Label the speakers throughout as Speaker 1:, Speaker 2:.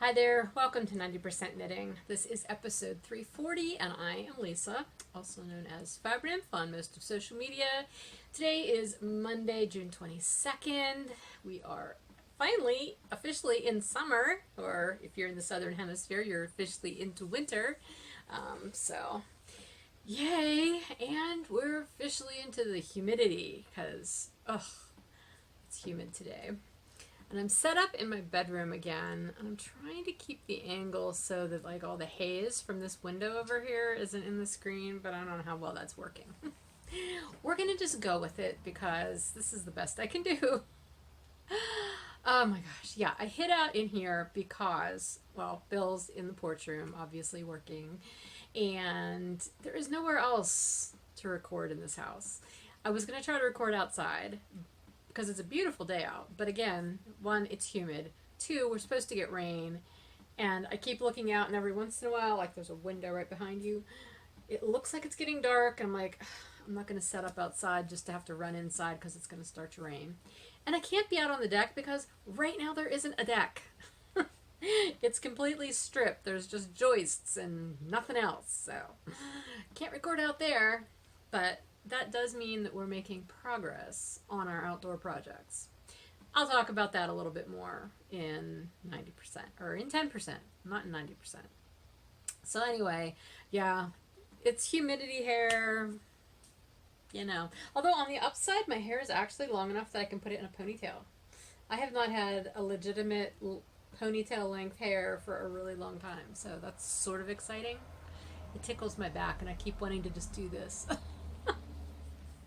Speaker 1: Hi there, welcome to 90% Knitting. This is episode 340 and I am Lisa, also known as Fibram on most of social media. Today is Monday, June 22nd. We are finally officially in summer, or if you're in the southern hemisphere, you're officially into winter. So yay, and we're officially into the humidity because, it's humid today. And I'm set up in my bedroom again, and I'm trying to keep the angle so that like all the haze from this window over here isn't in the screen, but I don't know how well that's working. We're gonna just go with it because this is the best I can do. Oh my gosh, yeah, I hid out in here because, well, Bill's in the porch room, obviously working, and there is nowhere else to record in this house. I was gonna try to record outside, because it's a beautiful day out. But again, one, it's humid. Two, we're supposed to get rain. And I keep looking out, and every once in a while, like there's a window right behind you, it looks like it's getting dark. I'm like, I'm not going to set up outside just to have to run inside because it's going to start to rain. And I can't be out on the deck because right now there isn't a deck. It's completely stripped. There's just joists and nothing else. So can't record out there, but that does mean that we're making progress on our outdoor projects. I'll talk about that a little bit more in 90%, or in 10%, not in 90%. So anyway, yeah, it's humidity hair, you know. Although on the upside, my hair is actually long enough that I can put it in a ponytail. I have not had a legitimate ponytail length hair for a really long time, so that's sort of exciting. It tickles my back and I keep wanting to just do this.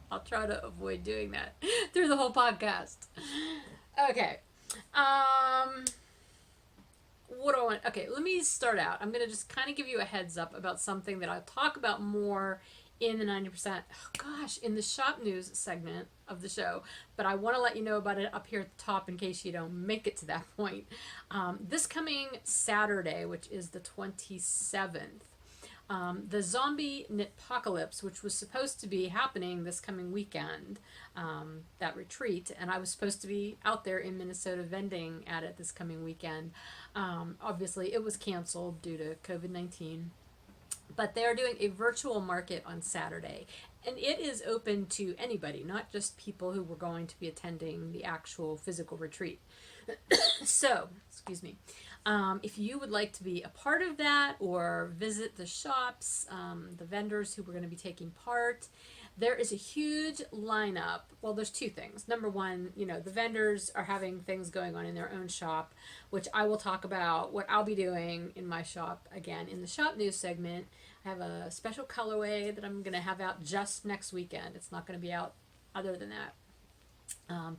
Speaker 1: I'll try to avoid doing that through the whole podcast. Okay. What do I want? Okay, let me start out. I'm going to just kind of give you a heads up about something that I'll talk about more in the 90%, in the shop news segment of the show. But I want to let you know about it up here at the top in case you don't make it to that point. This coming Saturday, which is the 27th, the Zombie Knitpocalypse, which was supposed to be happening this coming weekend, that retreat, and I was supposed to be out there in Minnesota vending at it this coming weekend. Obviously, it was canceled due to COVID-19, but they are doing a virtual market on Saturday, and it is open to anybody, not just people who were going to be attending the actual physical retreat. So, excuse me. If you would like to be a part of that or visit the shops, the vendors who were going to be taking part, there is a huge lineup. Well, there's two things. Number one, the vendors are having things going on in their own shop, which I will talk about what I'll be doing in my shop again in the shop news segment. I have a special colorway that I'm going to have out just next weekend. It's not going to be out other than that.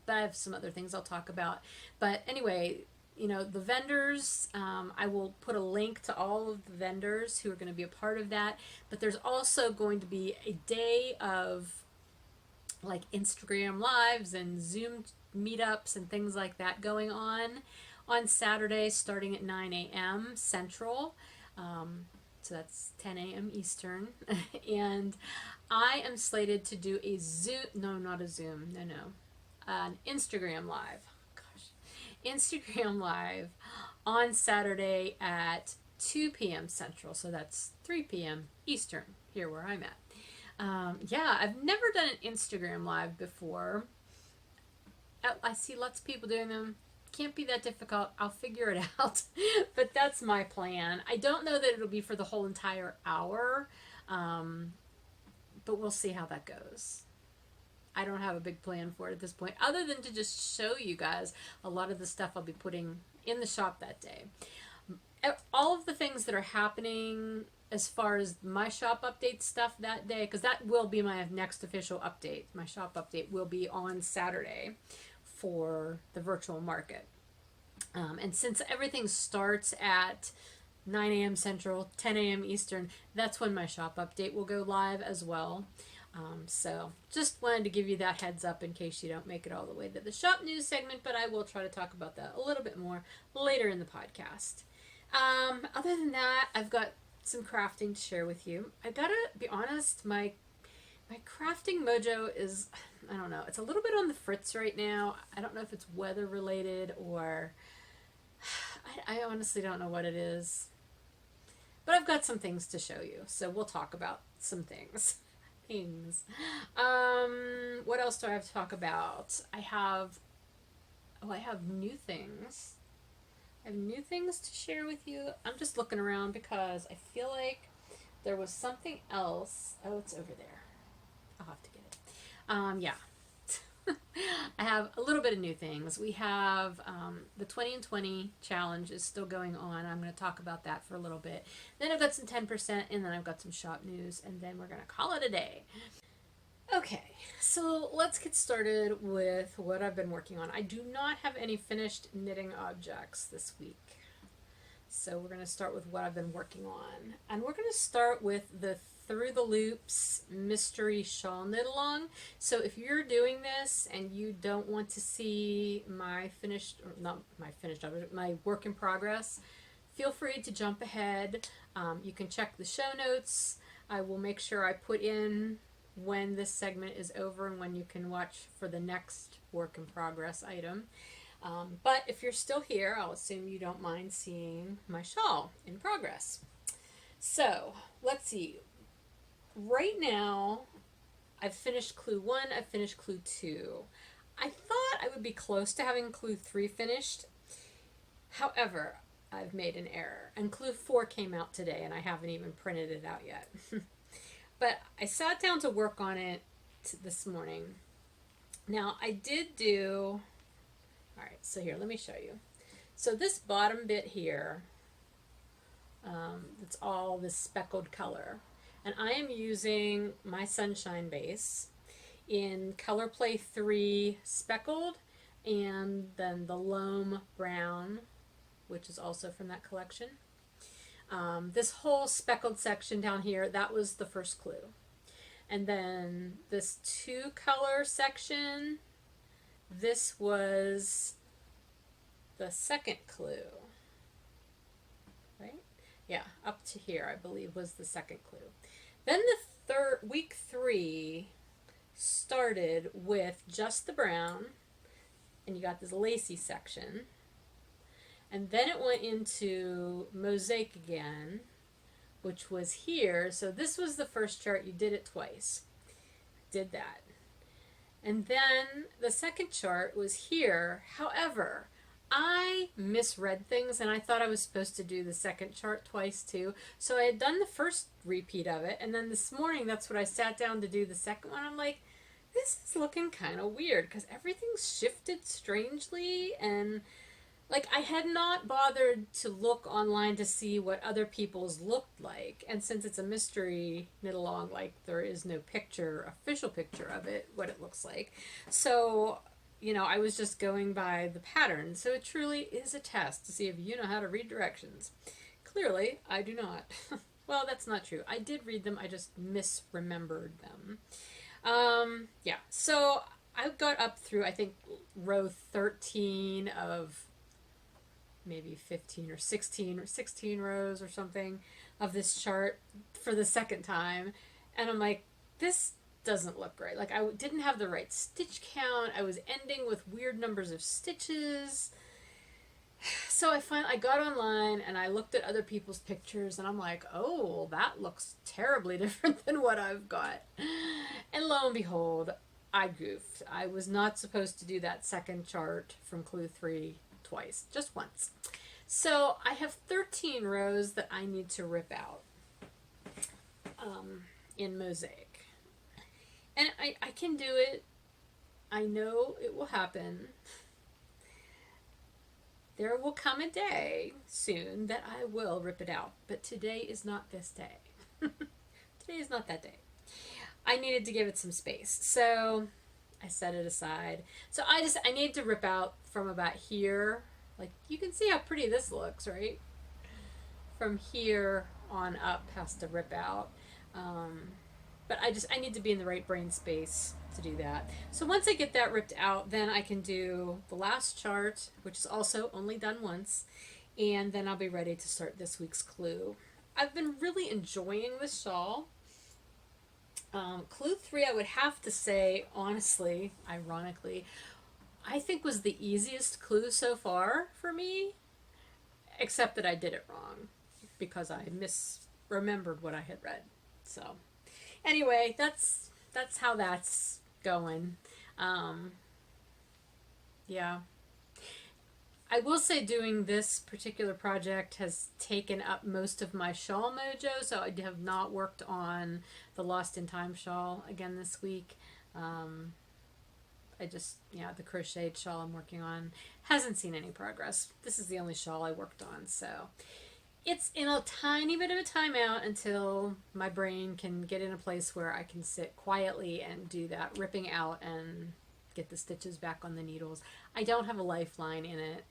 Speaker 1: But I have some other things I'll talk about. But anyway, the vendors, I will put a link to all of the vendors who are going to be a part of that. But there's also going to be a day of like Instagram lives and Zoom meetups and things like that going on Saturday starting at 9 a.m. Central. So that's 10 a.m. Eastern. And I am slated to do a Zoom, no, not a Zoom, no, an Instagram live. Instagram live on Saturday at 2 p.m. Central, so that's 3 p.m. Eastern here where I'm at. Yeah, I've never done an Instagram live before. I see lots of people doing them. Can't be that difficult. I'll figure it out. But that's my plan. I don't know that it'll be for the whole entire hour, but we'll see how that goes. I don't have a big plan for it at this point, other than to just show you guys a lot of the stuff I'll be putting in the shop that day. All of the things that are happening as far as my shop update stuff that day, because that will be my next official update. My shop update will be on Saturday for the virtual market. And since everything starts at 9 a.m. Central, 10 a.m. Eastern, that's when my shop update will go live as well. So just wanted to give you that heads up in case you don't make it all the way to the shop news segment, but I will try to talk about that a little bit more later in the podcast. Other than that, I've got some crafting to share with you. I gotta be honest, my crafting mojo is, I don't know, it's a little bit on the fritz right now. I don't know if it's weather related or I honestly don't know what it is. But I've got some things to show you, so we'll talk about some things. What else do I have to talk about? I have new things. I have new things to share with you. I'm just looking around because I feel like there was something else. Oh, it's over there. I'll have to get it. Yeah. I have a little bit of new things. We have the 20 and 20 challenge is still going on. I'm going to talk about that for a little bit. Then I've got some 10%, and then I've got some shop news, and then we're going to call it a day. Okay, so let's get started with what I've been working on. I do not have any finished knitting objects this week. So we're going to start with what I've been working on. And we're going to start with the Through the Loops Mystery Shawl Knit Along. So if you're doing this and you don't want to see my my work in progress, feel free to jump ahead. You can check the show notes. I will make sure I put in when this segment is over and when you can watch for the next work in progress item. But if you're still here, I'll assume you don't mind seeing my shawl in progress. So let's see. Right now, I've finished clue 1, I've finished clue 2. I thought I would be close to having clue 3 finished. However, I've made an error. And clue 4 came out today and I haven't even printed it out yet. But I sat down to work on it this morning. Now, I did do... Alright, so here, let me show you. So this bottom bit here, it's all this speckled color. And I am using my Sunshine base in Color Play 3 speckled, and then the Loam brown, which is also from that collection. This whole speckled section down here, that was the first clue. And then this 2-color section, this was the second clue. Right? Yeah, up to here, I believe, was the second clue. Then the week 3 started with just the brown, and you got this lacy section. And then it went into mosaic again, which was here. So this was the first chart. You did it twice. Did that. And then the second chart was here. However, I misread things and I thought I was supposed to do the second chart twice too. So I had done the first repeat of it, and then this morning that's what I sat down to do the second one. I'm like, this is looking kind of weird because everything's shifted strangely, and like I had not bothered to look online to see what other people's looked like. And since it's a mystery knit along, like there is no official picture of it, what it looks like. So, you know, I was just going by the pattern. So it truly is a test to see if you know how to read directions. Clearly, I do not. Well, that's not true. I did read them, I just misremembered them. Yeah, so I got up through, I think, row 13 of maybe 15 or 16 rows or something of this chart for the second time. And I'm like, this doesn't look right. Like I didn't have the right stitch count. I was ending with weird numbers of stitches. So I got online and I looked at other people's pictures and I'm like, oh, that looks terribly different than what I've got. And lo and behold, I goofed. I was not supposed to do that second chart from clue 3 twice, just once. So I have 13 rows that I need to rip out in mosaic. And I can do it. I know it will happen. There will come a day soon that I will rip it out. But today is not this day. Today is not that day. I needed to give it some space. So I set it aside. So I need to rip out from about here. Like, you can see how pretty this looks, right? From here on up has to rip out. But I need to be in the right brain space to do that. So once I get that ripped out, then I can do the last chart, which is also only done once, and then I'll be ready to start this week's clue. I've been really enjoying this shawl. Clue 3, I would have to say, honestly, ironically, I think was the easiest clue so far for me. except that I did it wrong because I misremembered what I had read. So anyway, that's how that's going. Yeah. I will say doing this particular project has taken up most of my shawl mojo, so I have not worked on the Lost in Time shawl again this week. The crocheted shawl I'm working on hasn't seen any progress. This is the only shawl I worked on, so it's in a tiny bit of a timeout until my brain can get in a place where I can sit quietly and do that ripping out and get the stitches back on the needles. I don't have a lifeline in it.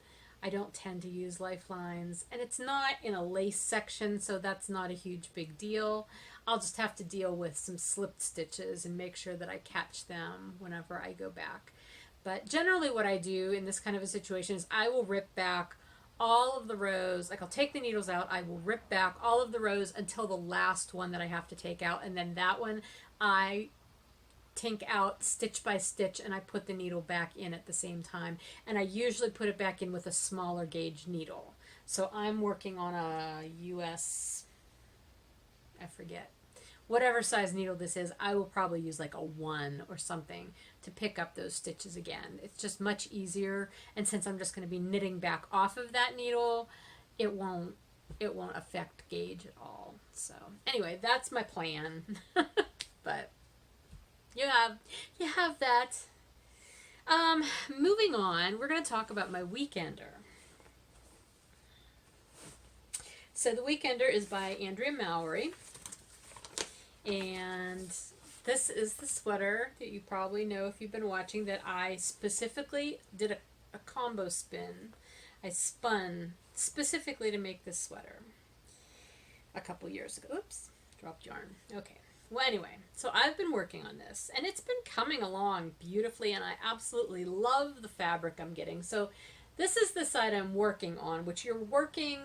Speaker 1: I don't tend to use lifelines, and it's not in a lace section, so that's not a huge big deal. I'll just have to deal with some slipped stitches and make sure that I catch them whenever I go back. But generally what I do in this kind of a situation is I will rip back all of the rows. Like, I'll take the needles out, I will rip back all of the rows until the last one that I have to take out, and then that one I tink out stitch by stitch, and I put the needle back in at the same time, and I usually put it back in with a smaller gauge needle. So I'm working on a US, I forget, whatever size needle this is. I will probably use like a 1 or something to pick up those stitches again. It's just much easier, and since I'm just going to be knitting back off of that needle, it won't affect gauge at all. So anyway, that's my plan. But you have that. Moving on, we're going to talk about my Weekender. So the Weekender is by Andrea Mallory, and this is the sweater that you probably know if you've been watching, that I specifically did a combo spin. I spun specifically to make this sweater a couple years ago. Oops, dropped yarn. Okay. Well, anyway, so I've been working on this, and it's been coming along beautifully, and I absolutely love the fabric I'm getting. So this is the side I'm working on, which you're working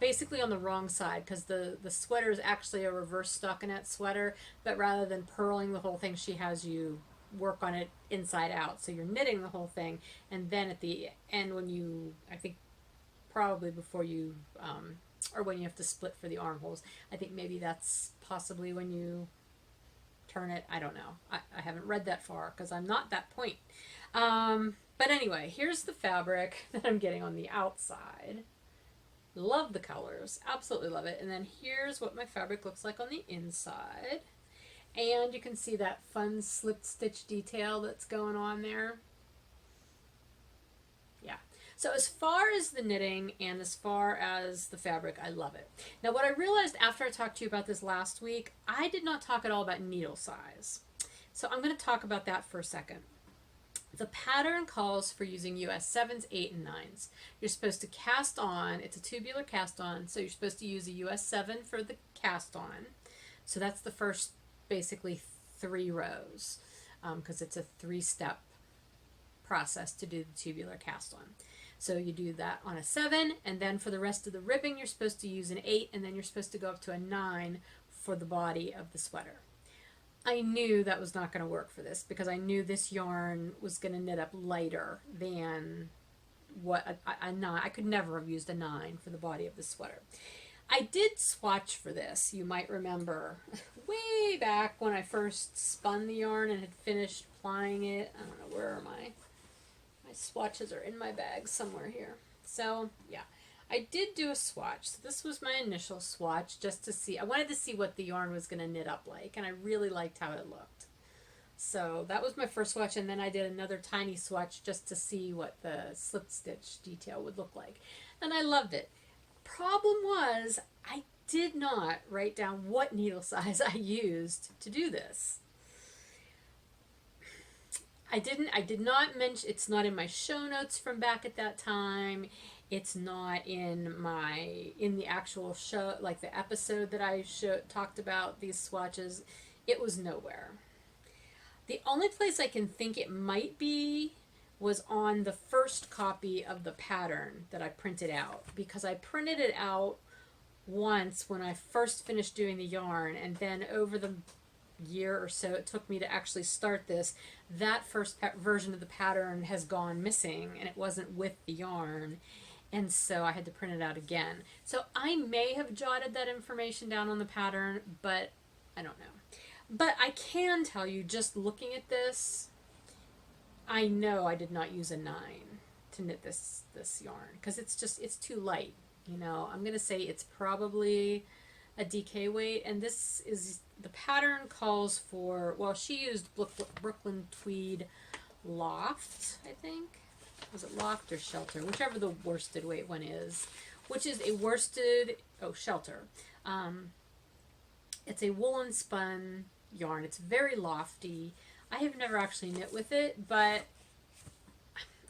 Speaker 1: basically on the wrong side, because the sweater is actually a reverse stockinette sweater, but rather than purling the whole thing, she has you work on it inside out. So you're knitting the whole thing, and then at the end, when you, I think probably before you, or when you have to split for the armholes, I think maybe that's possibly when you turn it. I don't know. I haven't read that far because I'm not that point. But anyway, here's the fabric that I'm getting on the outside. Love the colors. Absolutely love it. And then here's what my fabric looks like on the inside. And you can see that fun slipped stitch detail that's going on there. Yeah. So as far as the knitting and as far as the fabric, I love it. Now, what I realized after I talked to you about this last week, I did not talk at all about needle size. So I'm going to talk about that for a second. The pattern calls for using US 7s, 8, and 9s. You're supposed to cast on, it's a tubular cast on, so you're supposed to use a US 7 for the cast on. So that's the first basically 3 rows, because it's a 3-step process to do the tubular cast on. So you do that on a 7, and then for the rest of the ribbing you're supposed to use an 8, and then you're supposed to go up to a 9 for the body of the sweater. I knew that was not going to work for this, because I knew this yarn was going to knit up lighter than what a 9. I could never have used a 9 for the body of the sweater. I did swatch for this, you might remember, way back when I first spun the yarn and had finished plying it. I don't know, where are my swatches are in my bag somewhere here. So yeah, I did do a swatch. So this was my initial swatch, just to see. I wanted to see what the yarn was going to knit up like, and I really liked how it looked. So that was my first swatch, and then I did another tiny swatch just to see what the slip stitch detail would look like. And I loved it. Problem was, I did not write down what needle size I used to do this. I did not mention, it's not in my show notes from back at that time. It's not in the actual show, like the episode that I talked about these swatches. It was nowhere. The only place I can think it might be was on the first copy of the pattern that I printed out, because I printed it out once when I first finished doing the yarn, and then over the year or so it took me to actually start this, that first version of the pattern has gone missing, and it wasn't with the yarn. And so I had to print it out again. So I may have jotted that information down on the pattern, but I don't know. But I can tell you, just looking at this, I know I did not use a 9 to knit this yarn, because it's too light. You know, I'm going to say it's probably a DK weight, and this is, the pattern calls for, well, she used Brooklyn Tweed Loft, I think. Was it Loft or Shelter? Whichever the worsted weight one is, which is a worsted, Shelter. It's a woolen spun yarn. It's very lofty. I have never actually knit with it, but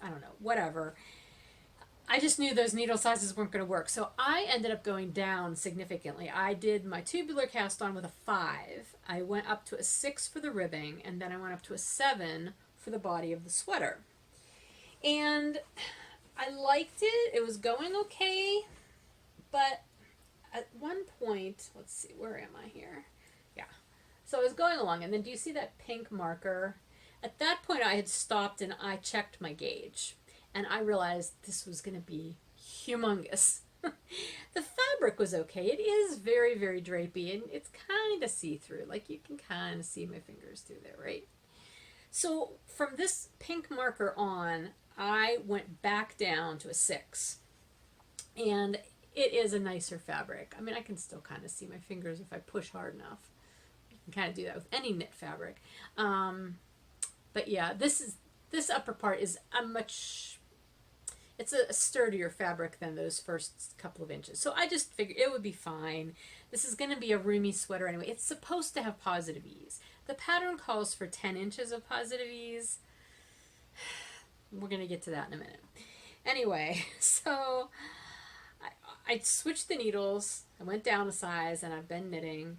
Speaker 1: I don't know, whatever. I just knew those needle sizes weren't going to work. So I ended up going down significantly. I did my tubular cast on with a 5. I went up to a 6 for the ribbing, and then I went up to a 7 for the body of the sweater. And I liked it. It was going okay. But at one point, let's see, where am I here? Yeah. So I was going along, and then do you see that pink marker? At that point, I had stopped and I checked my gauge. And I realized this was going to be humongous. The fabric was okay. It is very, very drapey, and it's kind of see-through. Like, you can kind of see my fingers through there, right? So from this pink marker on, I went back down to a 6. And it is a nicer fabric. I mean, I can still kind of see my fingers if I push hard enough. You can kind of do that with any knit fabric. But yeah, this upper part is it's a sturdier fabric than those first couple of inches. So I just figured it would be fine. This is going to be a roomy sweater anyway. It's supposed to have positive ease. The pattern calls for 10 inches of positive ease. We're going to get to that in a minute. Anyway, so I switched the needles. I went down a size, and I've been knitting.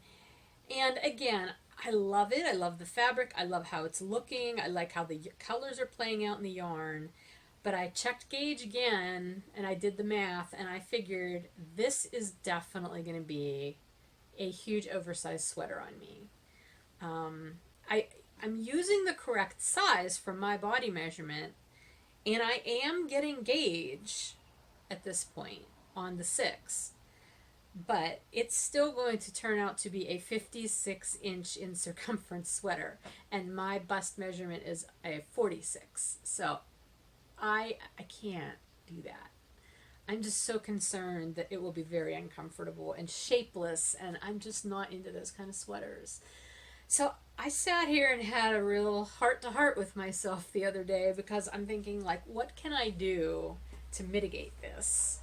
Speaker 1: And again, I love it. I love the fabric. I love how it's looking. I like how the colors are playing out in the yarn. But I checked gauge again, and I did the math, and I figured this is definitely going to be a huge oversized sweater on me. I'm using the correct size for my body measurement, and I am getting gauge at this point on the 6. But it's still going to turn out to be a 56-inch in circumference sweater, and my bust measurement is a 46. So I can't do that. I'm just so concerned that it will be very uncomfortable and shapeless, and I'm just not into those kind of sweaters. So I sat here and had a real heart-to-heart with myself the other day, because I'm thinking, like, what can I do to mitigate this?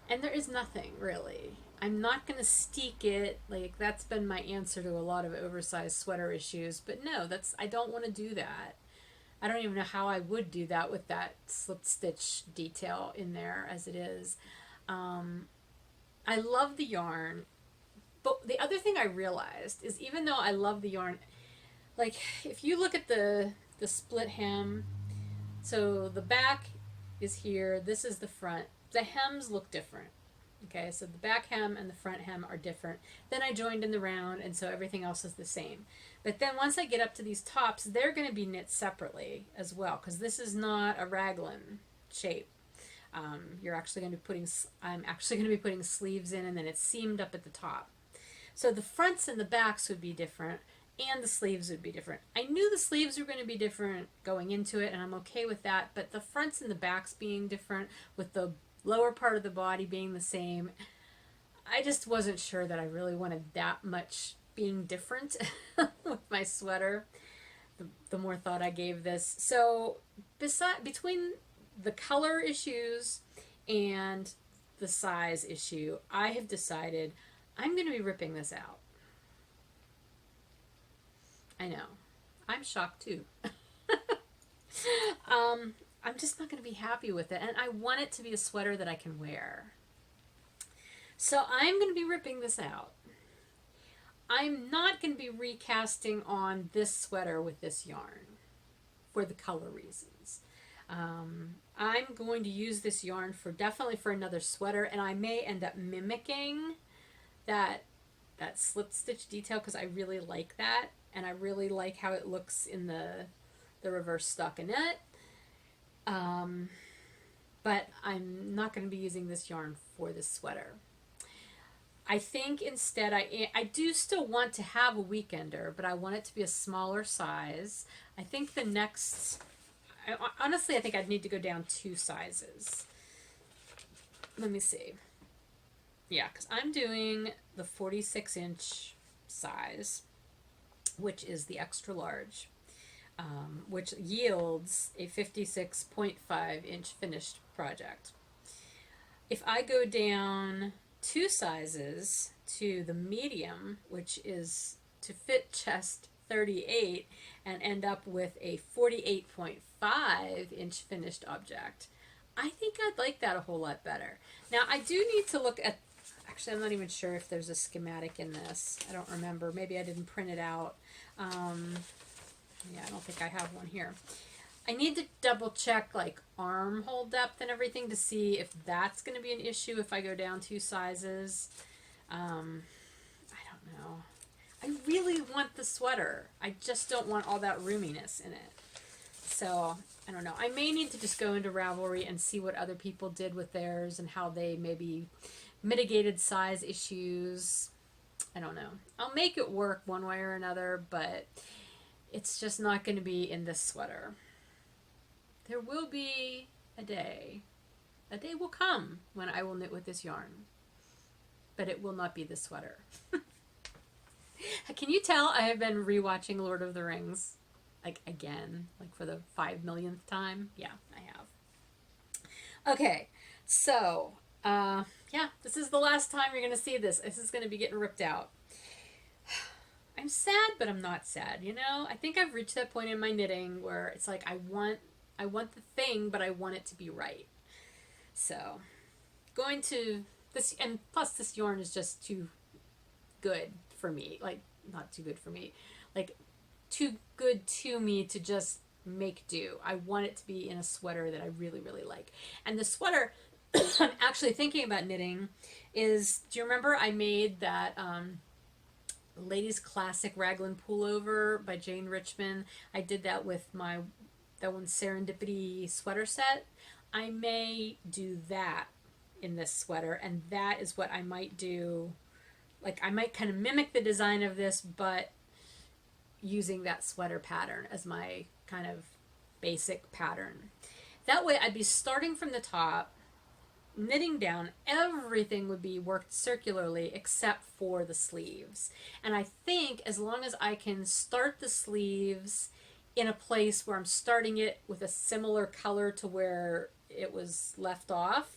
Speaker 1: And there is nothing, really. I'm not going to steek it. Like, that's been my answer to a lot of oversized sweater issues. But no, I don't want to do that. I don't even know how I would do that with that slip stitch detail in there as it is. I love the yarn. But the other thing I realized is, even though I love the yarn, like, if you look at the split hem, so the back is here, this is the front. The hems look different. Okay, so the back hem and the front hem are different. Then I joined in the round, and so everything else is the same. But then once I get up to these tops, they're going to be knit separately as well, because this is not a raglan shape. You're actually going to be putting, I'm actually going to be putting sleeves in, and then it's seamed up at the top. So the fronts and the backs would be different, and the sleeves would be different. I knew the sleeves were going to be different going into it, and I'm okay with that, but the fronts and the backs being different, with the lower part of the body being the same, I just wasn't sure that I really wanted that much being different with my sweater, the more thought I gave this. So between the color issues and the size issue, I have decided I'm going to be ripping this out. I know. I'm shocked too. I'm just not going to be happy with it, and I want it to be a sweater that I can wear. So I'm going to be ripping this out. I'm not going to be recasting on this sweater with this yarn for the color reasons. I'm going to use this yarn definitely for another sweater, and I may end up mimicking that slip stitch detail, because I really like that, and I really like how it looks in the reverse stockinette. but I'm not going to be using this yarn for this sweater. I think instead I do still want to have a weekender, but I want it to be a smaller size. I think the next, honestly, I think I'd need to go down 2 sizes. Let me see. Yeah, because I'm doing the 46-inch size, which is the extra large, which yields a 56.5-inch finished project. If I go down 2 sizes to the medium, which is to fit chest 38, and end up with a 48.5-inch finished object, I think I'd like that a whole lot better. Now, I do need to look at, actually, I'm not even sure if there's a schematic in this. I don't remember. Maybe I didn't print it out. Yeah, I don't think I have one here. I need to double check like armhole depth and everything to see if that's going to be an issue if I go down 2 sizes. I don't know. I really want the sweater. I just don't want all that roominess in it. So, I don't know. I may need to just go into Ravelry and see what other people did with theirs and how they maybe mitigated size issues. I don't know. I'll make it work one way or another, but it's just not going to be in this sweater. There will be a day. A day will come when I will knit with this yarn. But it will not be this sweater. Can you tell I have been rewatching Lord of the Rings? Like again, like for the 5 millionth time? Yeah, I have. Okay, so, yeah, this is the last time you're going to see this. This is going to be getting ripped out. I'm sad, but I'm not sad, you know? I think I've reached that point in my knitting where it's like I want the thing, but I want it to be right. So, going to this, and plus this yarn is just too good for me. Like, not too good for me. Like, too good to me to just make do. I want it to be in a sweater that I really, really like. And the sweater I'm actually thinking about knitting is, do you remember I made that Ladies Classic Raglan Pullover by Jane Richmond? I did that with that one Serendipity sweater set. I may do that in this sweater, and that is what I might do. Like, I might kind of mimic the design of this, but using that sweater pattern as my kind of basic pattern. That way I'd be starting from the top, knitting down, everything would be worked circularly except for the sleeves. And I think as long as I can start the sleeves in a place where I'm starting it with a similar color to where it was left off,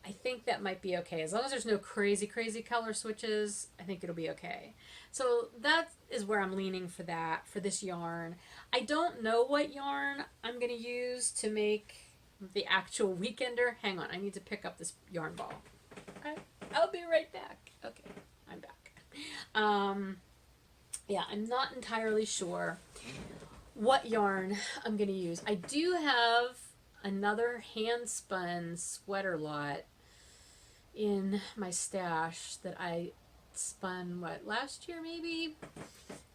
Speaker 1: I think that might be okay. As long as there's no crazy, crazy color switches, I think it'll be okay. So that is where I'm leaning for that, for this yarn. I don't know what yarn I'm going to use to make the actual weekender. Hang on, I need to pick up this yarn ball. Okay, I'll be right back. Okay, I'm back. Yeah, I'm not entirely sure what yarn I'm going to use. I do have another hand-spun sweater lot in my stash that I spun, what, last year maybe?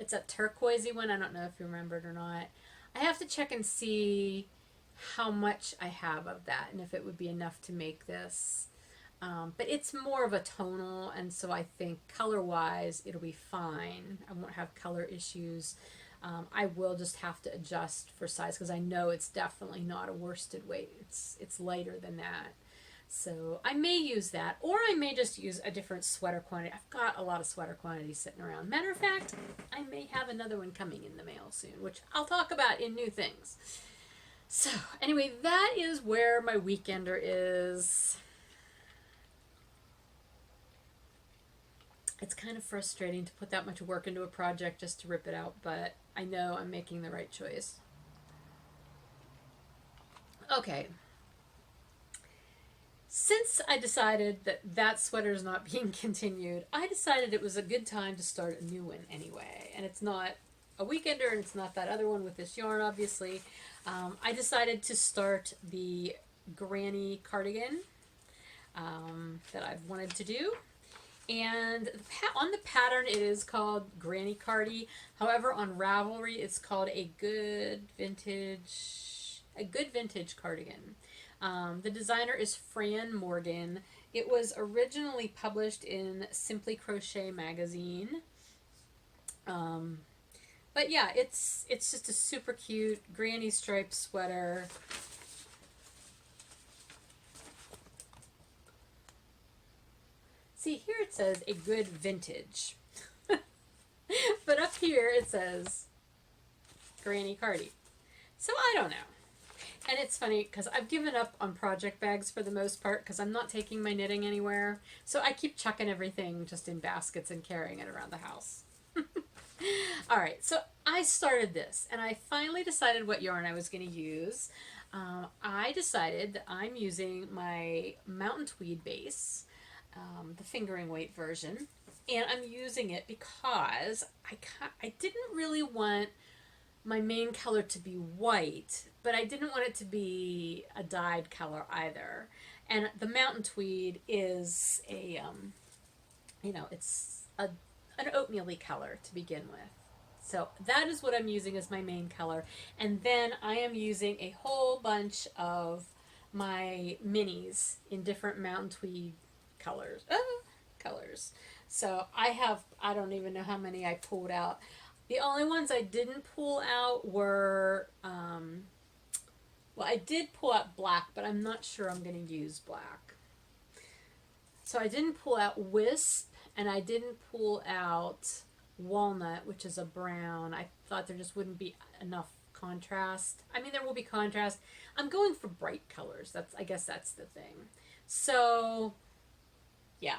Speaker 1: It's a turquoisey one. I don't know if you remember it or not. I have to check and see how much I have of that and if it would be enough to make this. But it's more of a tonal, and so I think color-wise it'll be fine. I won't have color issues. I will just have to adjust for size because I know it's definitely not a worsted weight. It's lighter than that. So I may use that, or I may just use a different sweater quantity. I've got a lot of sweater quantities sitting around. Matter of fact, I may have another one coming in the mail soon, which I'll talk about in new things. So anyway, that is where my weekender is. It's kind of frustrating to put that much work into a project just to rip it out, but I know I'm making the right choice. Okay. Since I decided that that sweater is not being continued, I decided it was a good time to start a new one anyway. And it's not a weekender, and it's not that other one with this yarn, obviously. I decided to start the granny cardigan that I've wanted to do. And on the pattern it is called Granny Cardi. However, on Ravelry it's called a good vintage cardigan. The designer is Fran Morgan. It was originally published in Simply Crochet magazine. But yeah, it's just a super cute granny striped sweater. See, here it says a good vintage. But up here it says Granny Cardi. So I don't know. And it's funny because I've given up on project bags for the most part because I'm not taking my knitting anywhere. So I keep chucking everything just in baskets and carrying it around the house. All right, so I started this and I finally decided what yarn I was going to use. I decided that I'm using my Mountain Tweed base, the fingering weight version, and I'm using it because I didn't really want my main color to be white, but I didn't want it to be a dyed color either. And the Mountain Tweed is a, it's an oatmeal-y color to begin with. So that is what I'm using as my main color. And then I am using a whole bunch of my minis in different Mountain Tweed colors. So I don't even know how many I pulled out. The only ones I didn't pull out were, well, I did pull out black, but I'm not sure I'm going to use black. So I didn't pull out Wisp, and I didn't pull out Walnut, which is a brown. I thought there just wouldn't be enough contrast. I mean, there will be contrast. I'm going for bright colors. I guess that's the thing. So, yeah.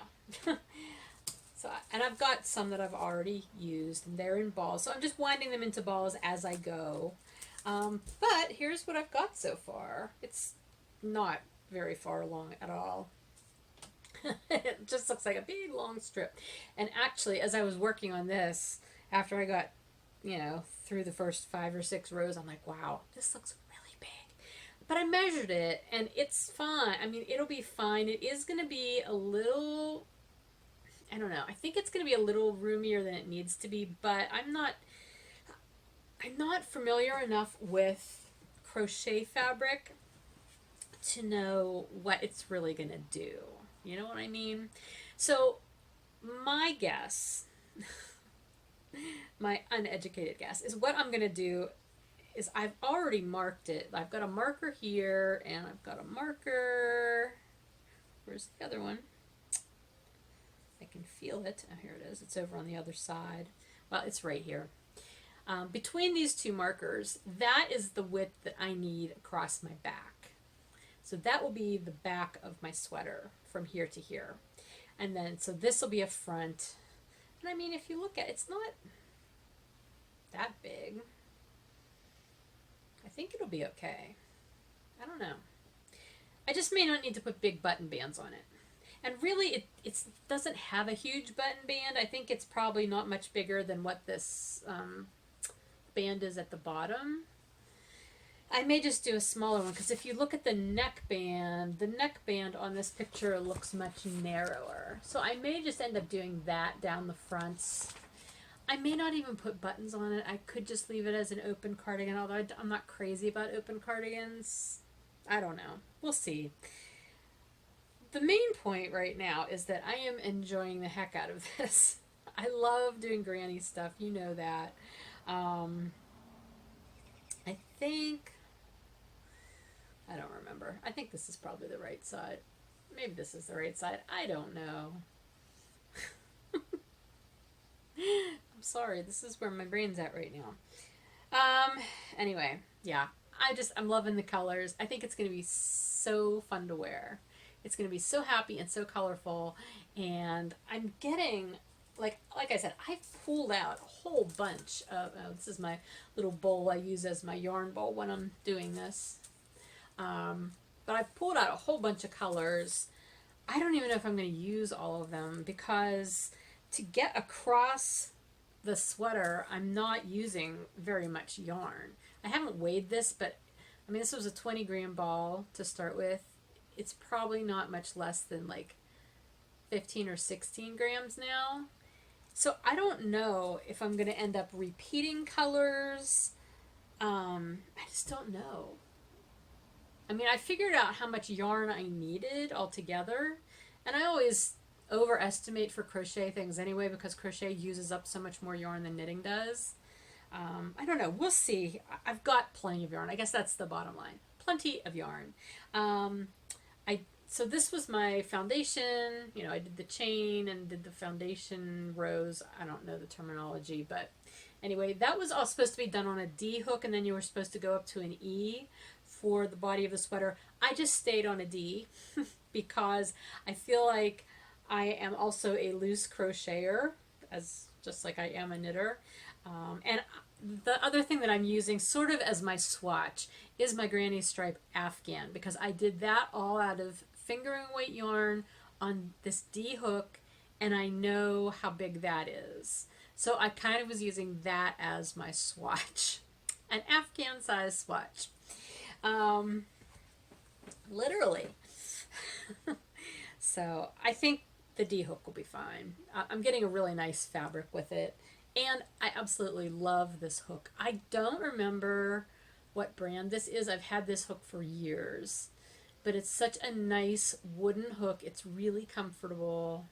Speaker 1: And I've got some that I've already used, and they're in balls. So I'm just winding them into balls as I go. But here's what I've got so far. It's not very far along at all. It just looks like a big long strip. And actually, as I was working on this, after I got, through the first 5 or 6 rows, I'm like, wow, this looks really big. But I measured it, and it's fine. I mean, it'll be fine. It is going to be a little, I don't know. I think it's going to be a little roomier than it needs to be, but I'm not familiar enough with crochet fabric to know what it's really going to do. You know what I mean? So my guess, my uneducated guess, is what I'm going to do is I've already marked it. I've got a marker here, and I've got a marker. Where's the other one? I can feel it. Oh, here it is. It's over on the other side. Well, it's right here. Between these two markers, that is the width that I need across my back. So that will be the back of my sweater from here to here. And then, so this will be a front. And I mean, if you look at it, it's not that big. I think it'll be okay. I don't know. I just may not need to put big button bands on it. And really, it doesn't have a huge button band. I think it's probably not much bigger than what this band is at the bottom. I may just do a smaller one, because if you look at the neck band on this picture looks much narrower. So I may just end up doing that down the fronts. I may not even put buttons on it. I could just leave it as an open cardigan, although I'm not crazy about open cardigans. I don't know. We'll see. The main point right now is that I am enjoying the heck out of this. I love doing granny stuff. You know that. I think... I don't remember. I think this is probably the right side. Maybe this is the right side. I don't know. I'm sorry. This is where my brain's at right now. Anyway, yeah. I'm loving the colors. I think it's going to be so fun to wear. It's going to be so happy and so colorful. And I'm getting, like I said, I've pulled out a whole bunch of, this is my little bowl I use as my yarn bowl when I'm doing this. But I've pulled out a whole bunch of colors. I don't even know if I'm going to use all of them, because to get across the sweater, I'm not using very much yarn. I haven't weighed this, but I mean, this was a 20 gram ball to start with. It's probably not much less than like 15 or 16 grams now. So I don't know if I'm going to end up repeating colors. I just don't know. I mean, I figured out how much yarn I needed altogether, and I always overestimate for crochet things anyway because crochet uses up so much more yarn than knitting does. I don't know. We'll see. I've got plenty of yarn. I guess that's the bottom line. Plenty of yarn. So this was my foundation. You know, I did the chain and did the foundation rows. I don't know the terminology, but anyway, that was all supposed to be done on a D hook, and then you were supposed to go up to an E for the body of the sweater. I just stayed on a D because I feel like I am also a loose crocheter, just like I am a knitter. And the other thing that I'm using sort of as my swatch is my Granny Stripe Afghan, because I did that all out of fingering weight yarn on this D hook, and I know how big that is. So I kind of was using that as my swatch, an Afghan-sized swatch. Literally. So I think the D hook will be fine. I'm getting a really nice fabric with it, and I absolutely love this hook. I don't remember what brand this is. I've had this hook for years, but it's such a nice wooden hook. It's really comfortable.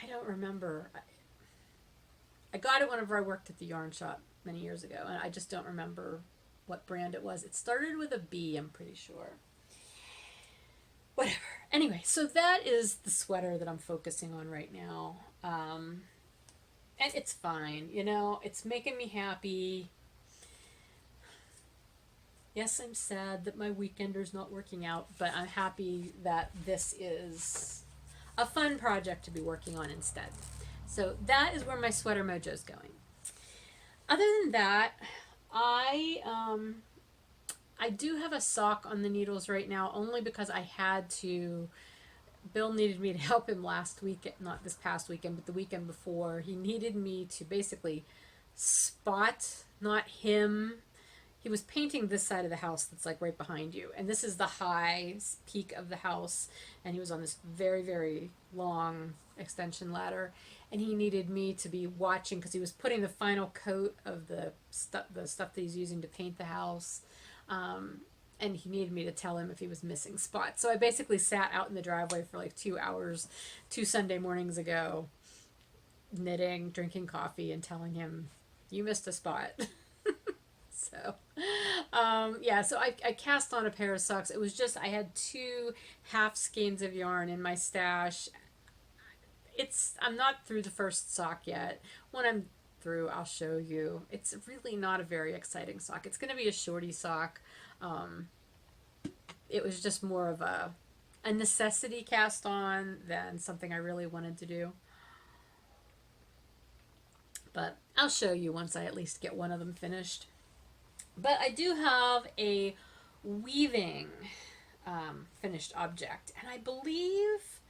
Speaker 1: I don't remember. I got it whenever I worked at the yarn shop many years ago, and I just don't remember what brand it was. It started with a B, I'm pretty sure. Whatever. Anyway, so that is the sweater that I'm focusing on right now. And it's fine, you know, it's making me happy. Yes, I'm sad that my weekender's not working out, but I'm happy that this is a fun project to be working on instead. So that is where my sweater mojo's going. Other than that, I do have a sock on the needles right now, only because I had to. Bill needed me to help him last week, not this past weekend, but the weekend before. He needed me to basically spot, not him. He was painting this side of the house that's like right behind you, and this is the high peak of the house, and he was on this very, very long extension ladder, and he needed me to be watching because he was putting the final coat of the stuff that he's using to paint the house, and he needed me to tell him if he was missing spots. So I basically sat out in the driveway for like 2 hours 2 Sunday mornings ago, knitting, drinking coffee, and telling him, you missed a spot. So, yeah, so I cast on a pair of socks. It was just, I had 2 half skeins of yarn in my stash. I'm not through the first sock yet. When I'm through, I'll show you. It's really not a very exciting sock. It's going to be a shorty sock. It was just more of a necessity cast on than something I really wanted to do. But I'll show you once I at least get one of them finished. But I do have a weaving finished object, and I believe,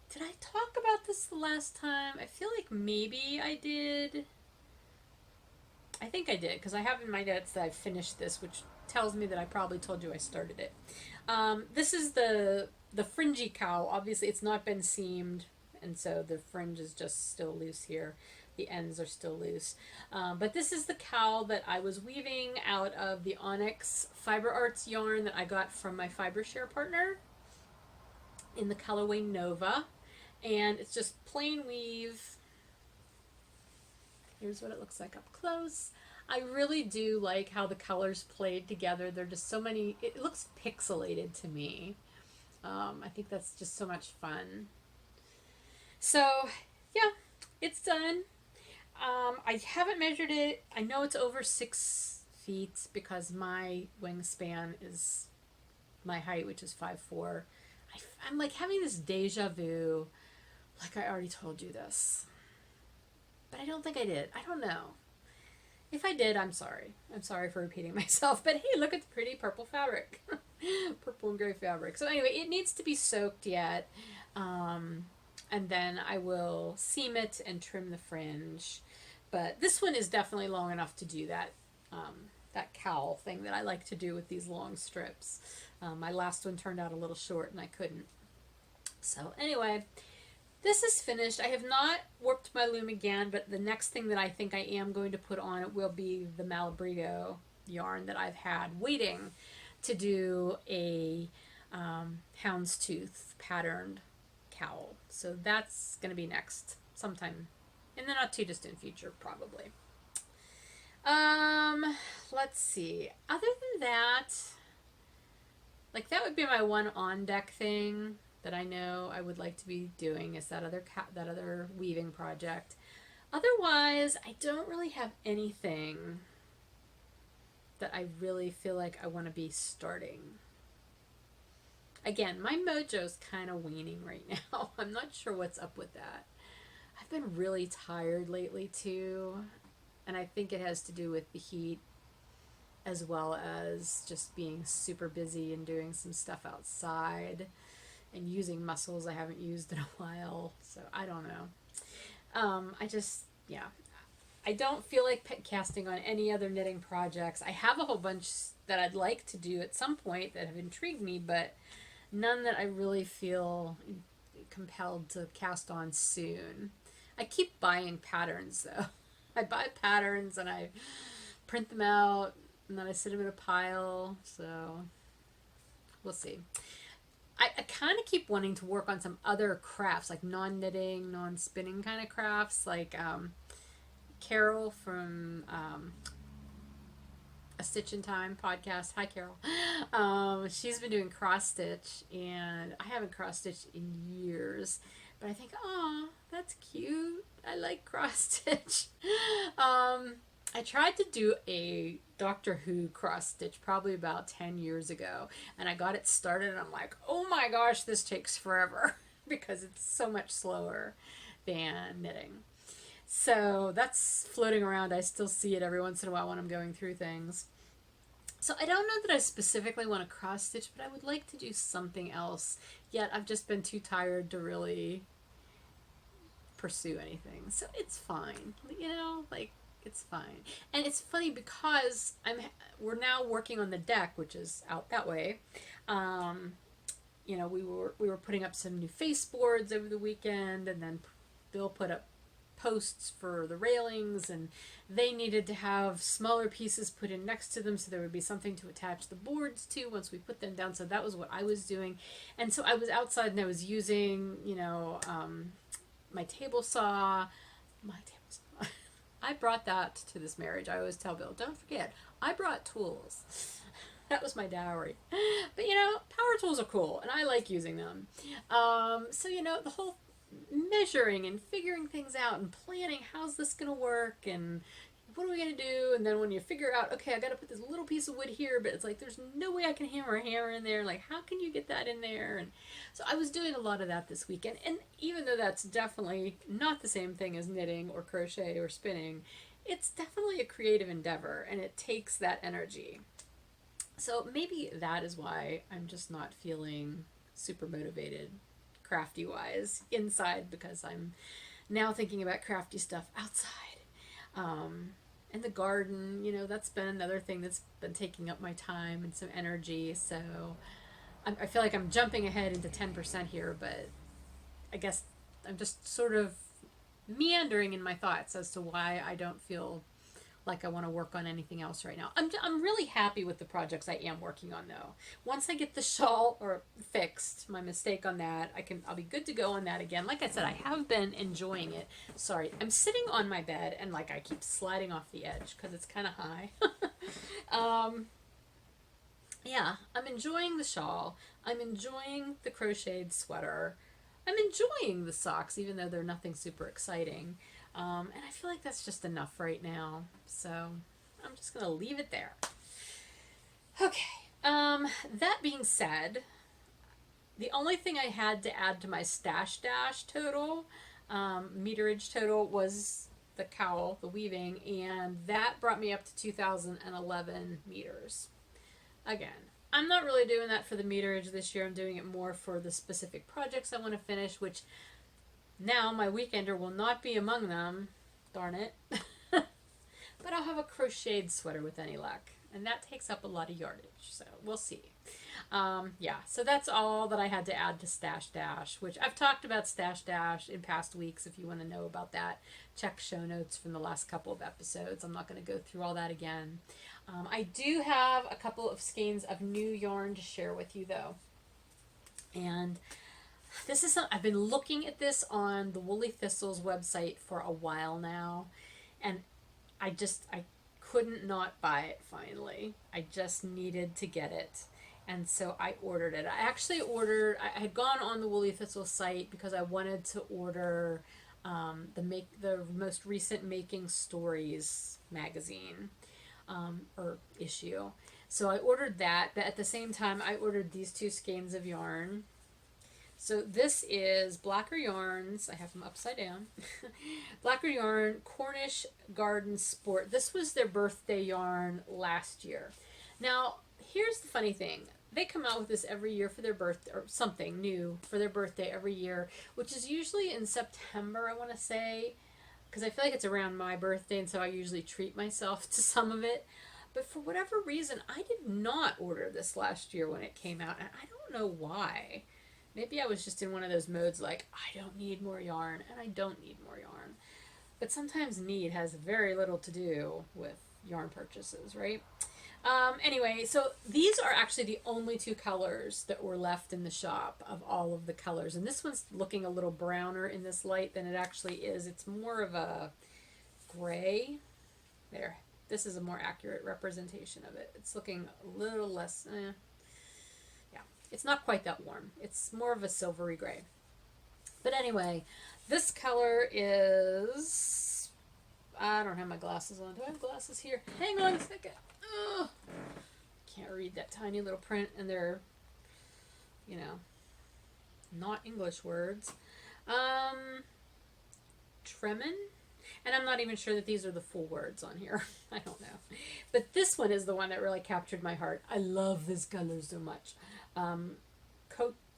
Speaker 1: did I talk about this the last time? I feel like maybe I did. I think I did, because I have in my notes that I finished this, which tells me that I probably told you I started it. This is the fringey cowl. Obviously it's not been seamed, and so the fringe is just still loose here. The ends are still loose. But this is the cowl that I was weaving out of the Onxy Fiberarts yarn that I got from my fiber share partner in the colorway Nova. And it's just plain weave. Here's what it looks like up close. I really do like how the colors played together. They're just so many, it looks pixelated to me. I think that's just so much fun. So, yeah, it's done. I haven't measured it. I know it's over 6 feet because my wingspan is my height, which is 5'4". I'm like having this deja vu, like I already told you this. But I don't think I did. I don't know. If I did, I'm sorry. I'm sorry for repeating myself. But hey, look at the pretty purple fabric. Purple and gray fabric. So anyway, it needs to be soaked yet. And then I will seam it and trim the fringe. But this one is definitely long enough to do that, that cowl thing that I like to do with these long strips. My last one turned out a little short and I couldn't. So anyway, this is finished. I have not warped my loom again, but the next thing that I think I am going to put on it will be the Malabrigo yarn that I've had waiting. to do a houndstooth patterned cowl. So that's going to be next sometime in the not too distant future, probably. Let's see. Other than that, like that would be my one on deck thing that I know I would like to be doing, is that other weaving project. Otherwise, I don't really have anything that I really feel like I want to be starting. Again, my mojo's kind of waning right now. I'm not sure what's up with that. I've been really tired lately too, and I think it has to do with the heat as well as just being super busy and doing some stuff outside and using muscles I haven't used in a while. So I don't know. I don't feel like casting on any other knitting projects. I have a whole bunch that I'd like to do at some point that have intrigued me, but none that I really feel compelled to cast on soon. I keep buying patterns though. I buy patterns and I print them out and then I sit them in a pile, so we'll see. I kind of keep wanting to work on some other crafts, like non-knitting, non-spinning kind of crafts, like Carol from A Stitch in Time podcast. Hi, Carol. She's been doing cross stitch, and I haven't cross stitched in years, but I think, oh, that's cute. I like cross stitch. I tried to do a Doctor Who cross stitch probably about 10 years ago, and I got it started and I'm like, oh my gosh, this takes forever because it's so much slower than knitting. So that's floating around. I still see it every once in a while when I'm going through things. So I don't know that I specifically want to cross stitch, but I would like to do something else. Yet I've just been too tired to really pursue anything. So it's fine. You know, like, it's fine. And it's funny because we're now working on the deck, which is out that way. You know, we were putting up some new face boards over the weekend, and then Bill put up posts for the railings, and they needed to have smaller pieces put in next to them so there would be something to attach the boards to once we put them down. So that was what I was doing. And so I was outside and I was using, you know, my table saw. I brought that to this marriage. I always tell Bill, don't forget, I brought tools. That was my dowry. But, you know, power tools are cool, and I like using them. So, you know, the whole measuring and figuring things out and planning, how's this going to work, and what are we going to do? And then when you figure out, okay, I got to put this little piece of wood here, but it's like, there's no way I can hammer a hammer in there. Like, how can you get that in there? And so I was doing a lot of that this weekend. And even though that's definitely not the same thing as knitting or crochet or spinning, it's definitely a creative endeavor, and it takes that energy. So maybe that is why I'm just not feeling super motivated crafty wise inside, because I'm now thinking about crafty stuff outside. And the garden, you know, that's been another thing that's been taking up my time and some energy. So I feel like I'm jumping ahead into 10% here, but I guess I'm just sort of meandering in my thoughts as to why I don't feel like I want to work on anything else right now. I'm really happy with the projects I am working on though. Once I get the shawl fixed, my mistake on that, I'll be good to go on that again. Like I said, I have been enjoying it. Sorry, I'm sitting on my bed and like I keep sliding off the edge because it's kind of high. Yeah, I'm enjoying the shawl. I'm enjoying the crocheted sweater. I'm enjoying the socks, even though they're nothing super exciting. And I feel like that's just enough right now. So I'm just going to leave it there. Okay. That being said, the only thing I had to add to my stash dash total, meterage total, was the cowl, the weaving, and that brought me up to 2011 meters. Again, I'm not really doing that for the meterage this year. I'm doing it more for the specific projects I want to finish, which now my weekender will not be among them. Darn it. But I'll have a crocheted sweater with any luck. And that takes up a lot of yardage. So we'll see. Yeah, so that's all that I had to add to Stash Dash, which I've talked about Stash Dash in past weeks. If you want to know about that, check show notes from the last couple of episodes. I'm not going to go through all that again. I do have a couple of skeins of new yarn to share with you though. And this is I've been looking at this on the Woolly Thistles website for a while now, and I couldn't not buy it finally. I just needed to get it. And so I ordered it. I actually I had gone on the Woolly Thistle site because I wanted to order the most recent Making Stories magazine or issue. So I ordered that, but at the same time I ordered these two skeins of yarn. So this is Blacker Yarns. I have them upside down. Blacker Yarn Cornish Garden Sport. This was their birthday yarn last year. Now, here's the funny thing. They come out with this every year for their birthday, or something new for their birthday every year, which is usually in September, I want to say, because I feel like it's around my birthday, and so I usually treat myself to some of it. But for whatever reason, I did not order this last year when it came out, and I don't know why. Maybe I was just in one of those modes like, I don't need more yarn, and I don't need more yarn. But sometimes need has very little to do with yarn purchases, right? Anyway, so these are actually the only two colors that were left in the shop of all of the colors. And this one's looking a little browner in this light than it actually is. It's more of a gray. There. This is a more accurate representation of it. It's looking a little less... yeah, it's not quite that warm. It's more of a silvery gray. But anyway, this color is... I don't have my glasses on. Do I have glasses here? Hang on a second. Ugh. Can't read that tiny little print, and they're, you know, not English words. Tremen? And I'm not even sure that these are the full words on here. I don't know. But this one is the one that really captured my heart. I love this color so much.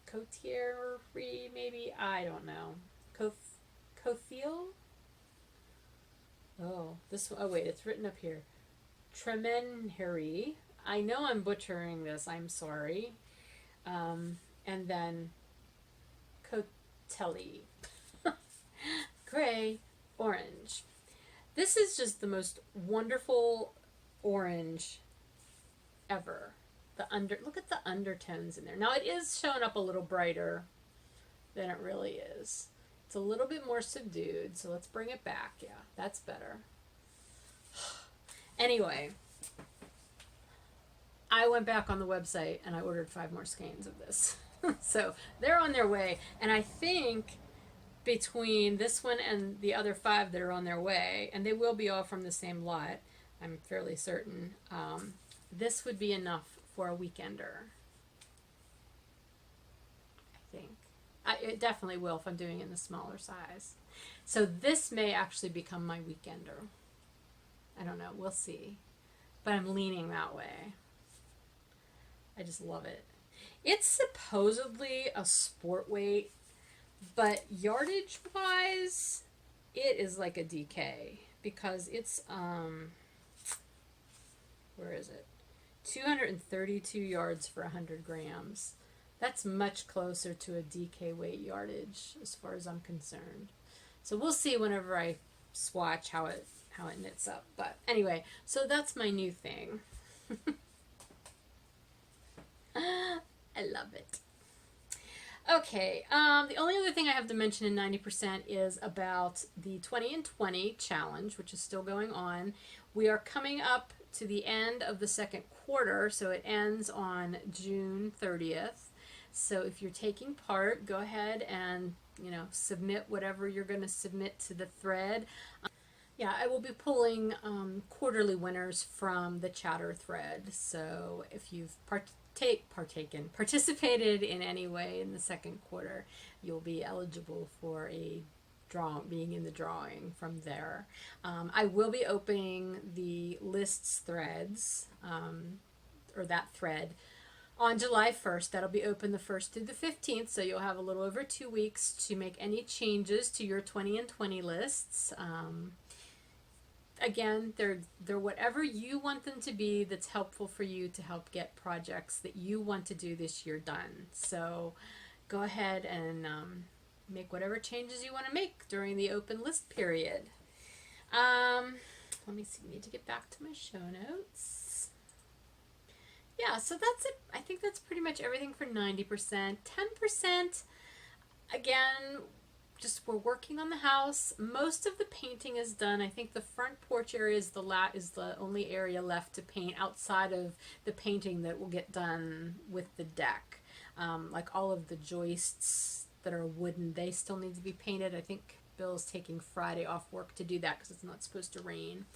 Speaker 1: Cotieri, maybe? I don't know. Cothiel? Oh, this one. Oh, wait, it's written up here. Tremenheri. I know I'm butchering this. I'm sorry. And then Cotelli. Gray, orange. This is just the most wonderful orange ever. Look at the undertones in there. Now it is showing up a little brighter than it really is. It's a little bit more subdued, so let's bring it back. Yeah, that's better. Anyway, I went back on the website and I ordered 5 more skeins of this. So they're on their way, and I think between this one and the other 5 that are on their way, and they will be all from the same lot, I'm fairly certain, this would be enough for a weekender. I think. It definitely will if I'm doing it in the smaller size. So this may actually become my weekender. I don't know. We'll see. But I'm leaning that way. I just love it. It's supposedly a sport weight, but yardage wise, it is like a DK because it's, where is it? 232 yards for 100 grams. That's much closer to a DK weight yardage as far as I'm concerned. So we'll see whenever I swatch how it knits up. But anyway, so that's my new thing. I love it. Okay, the only other thing I have to mention in 90% is about the 20 and 20 challenge, which is still going on. We are coming up to the end of the second quarter, so it ends on June 30th. So if you're taking part, go ahead and, submit whatever you're going to submit to the thread. Yeah, I will be pulling quarterly winners from the chatter thread. So if you've participated in any way in the second quarter, you'll be eligible for being in the drawing from there. I will be opening the lists threads, or that thread, on July 1st. That'll be open the 1st through the 15th, so you'll have a little over 2 weeks to make any changes to your 20 and 20 lists. Again, they're whatever you want them to be that's helpful for you to help get projects that you want to do this year done. So go ahead and make whatever changes you want to make during the open list period. let me see, need to get back to my show notes. Yeah, so that's it. I think that's pretty much everything for 90%. 10%, again, just we're working on the house. Most of the painting is done. I think the front porch area is the only area left to paint outside of the painting that will get done with the deck. Like all of the joists that are wooden, they still need to be painted. I think Bill's taking Friday off work to do that because it's not supposed to rain.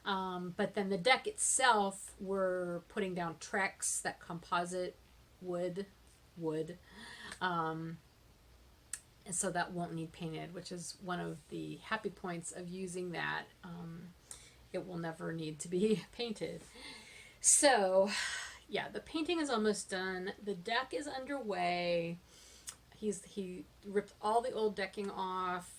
Speaker 1: But then the deck itself, we're putting down Trex, that composite wood. And so that won't need painted, which is one of the happy points of using that. It will never need to be painted. So yeah, the painting is almost done. The deck is underway. He ripped all the old decking off.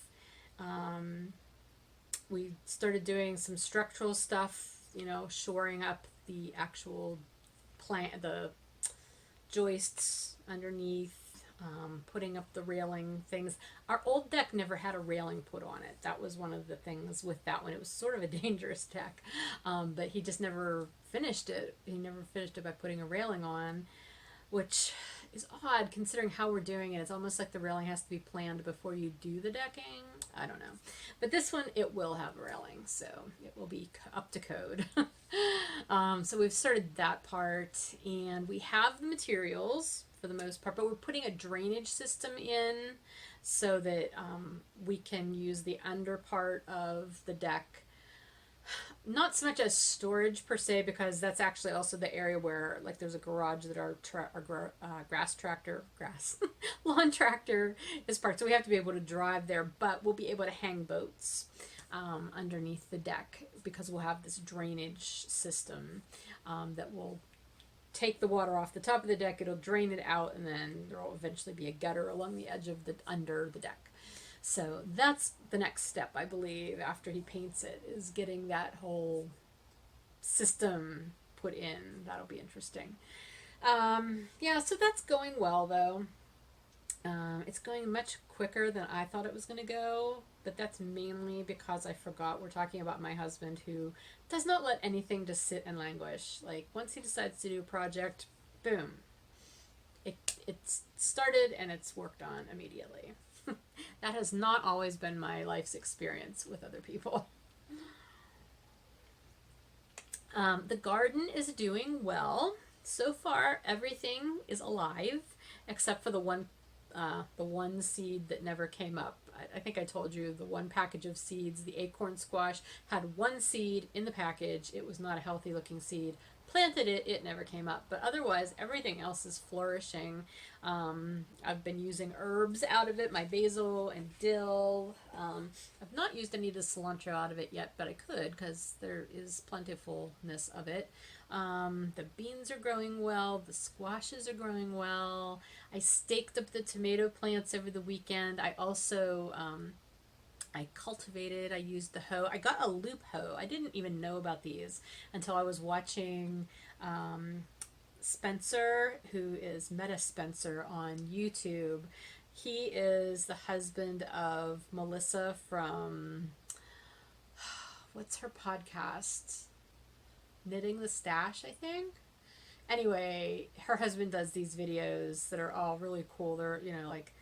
Speaker 1: We started doing some structural stuff, you know, shoring up the actual the joists underneath. Putting up the railing things. Our old deck never had a railing put on it. That was one of the things with that one. It was sort of a dangerous deck, but he just never finished it. He never finished it by putting a railing on, which is odd considering how we're doing it. It's almost like the railing has to be planned before you do the decking. I don't know. But this one, it will have a railing, so it will be up to code. So we've started that part, and we have the materials for the most part, but we're putting a drainage system in so that we can use the under part of the deck, not so much as storage per se, because that's actually also the area where, like, there's a garage that our lawn tractor is parked, so we have to be able to drive there, but we'll be able to hang boats underneath the deck because we'll have this drainage system that will take the water off the top of the deck, it'll drain it out, and then there will eventually be a gutter along the edge of the under the deck. So that's the next step, I believe, after he paints it, is getting that whole system put in. That'll be interesting. Yeah, so that's going well, though. It's going much quicker than I thought it was going to go, but that's mainly because I forgot we're talking about my husband, who does not let anything just sit and languish. Like, once he decides to do a project, boom. It's started and it's worked on immediately. That has not always been my life's experience with other people. The garden is doing well. So far, everything is alive, except for the one seed that never came up. I think I told you the one package of seeds, the acorn squash, had one seed in the package. It was not a healthy looking seed. Planted it, it never came up. But otherwise, everything else is flourishing. I've been using herbs out of it, my basil and dill. I've not used any of the cilantro out of it yet, but I could because there is plentifulness of it. The beans are growing well. The squashes are growing well. I staked up the tomato plants over the weekend. I also I used the hoe. I got a loop hoe. I didn't even know about these until I was watching Spencer, who is Meta Spencer on YouTube. He is the husband of Melissa from, what's her podcast? Knitting the Stash, I think. Anyway, her husband does these videos that are all really cool. They're, you know, like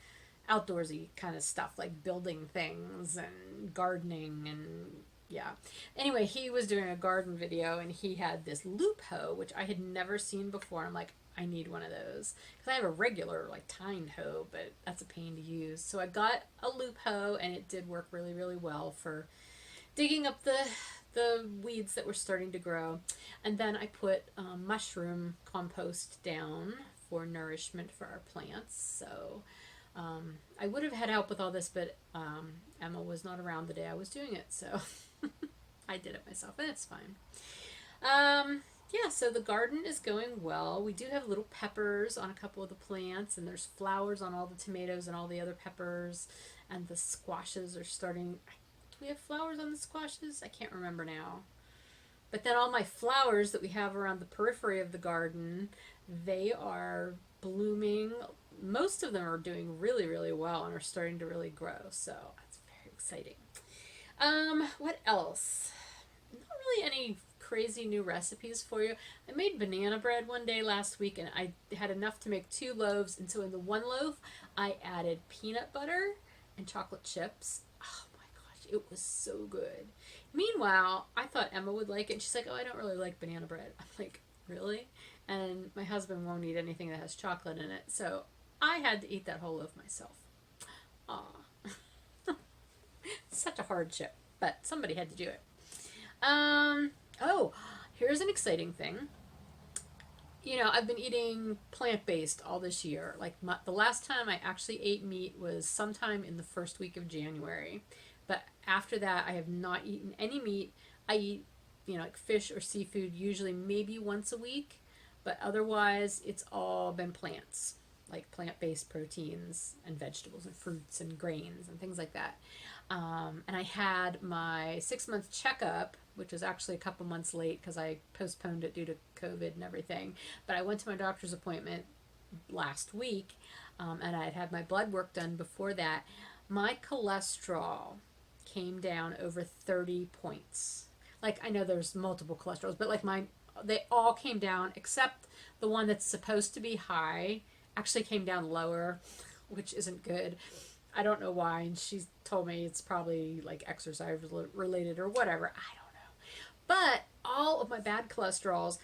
Speaker 1: outdoorsy kind of stuff, like building things and gardening and yeah. Anyway, he was doing a garden video and he had this loop hoe, which I had never seen before. I'm like, I need one of those because I have a regular like tined hoe, but that's a pain to use. So I got a loop hoe and it did work really, really well for digging up the weeds that were starting to grow. And then I put mushroom compost down for nourishment for our plants. So I would have had help with all this, but Emma was not around the day I was doing it, so I did it myself, and it's fine. Yeah, so the garden is going well. We do have little peppers on a couple of the plants, and there's flowers on all the tomatoes and all the other peppers, and the squashes are starting. Do we have flowers on the squashes? I can't remember now. But then all my flowers that we have around the periphery of the garden, they are blooming. Most of them are doing really, really well and are starting to really grow. So that's very exciting. What else? not really any crazy new recipes for you. I made banana bread one day last week, and I had enough to make 2 loaves, and so in the 1 loaf I added peanut butter and chocolate chips. Oh my gosh, it was so good. Meanwhile, I thought Emma would like it, and she's like, oh, I don't really like banana bread. I'm like, really? And my husband won't eat anything that has chocolate in it, so I had to eat that whole loaf myself. Aw. Such a hardship, but somebody had to do it. Oh, here's an exciting thing. You know, I've been eating plant-based all this year. Like, the last time I actually ate meat was sometime in the first week of January. But after that, I have not eaten any meat. I eat, you know, like fish or seafood usually maybe once a week. But otherwise, it's all been plants, like plant-based proteins and vegetables and fruits and grains and things like that. And I had my 6-month checkup, which was actually a couple months late because I postponed it due to COVID and everything. But I went to my doctor's appointment last week, and I had had my blood work done before that. My cholesterol came down over 30 points. Like, I know there's multiple cholesterols, but like they all came down except the one that's supposed to be high actually came down lower, which isn't good. I don't know why, and she told me it's probably like exercise related or whatever. I don't know. But all of my bad cholesterols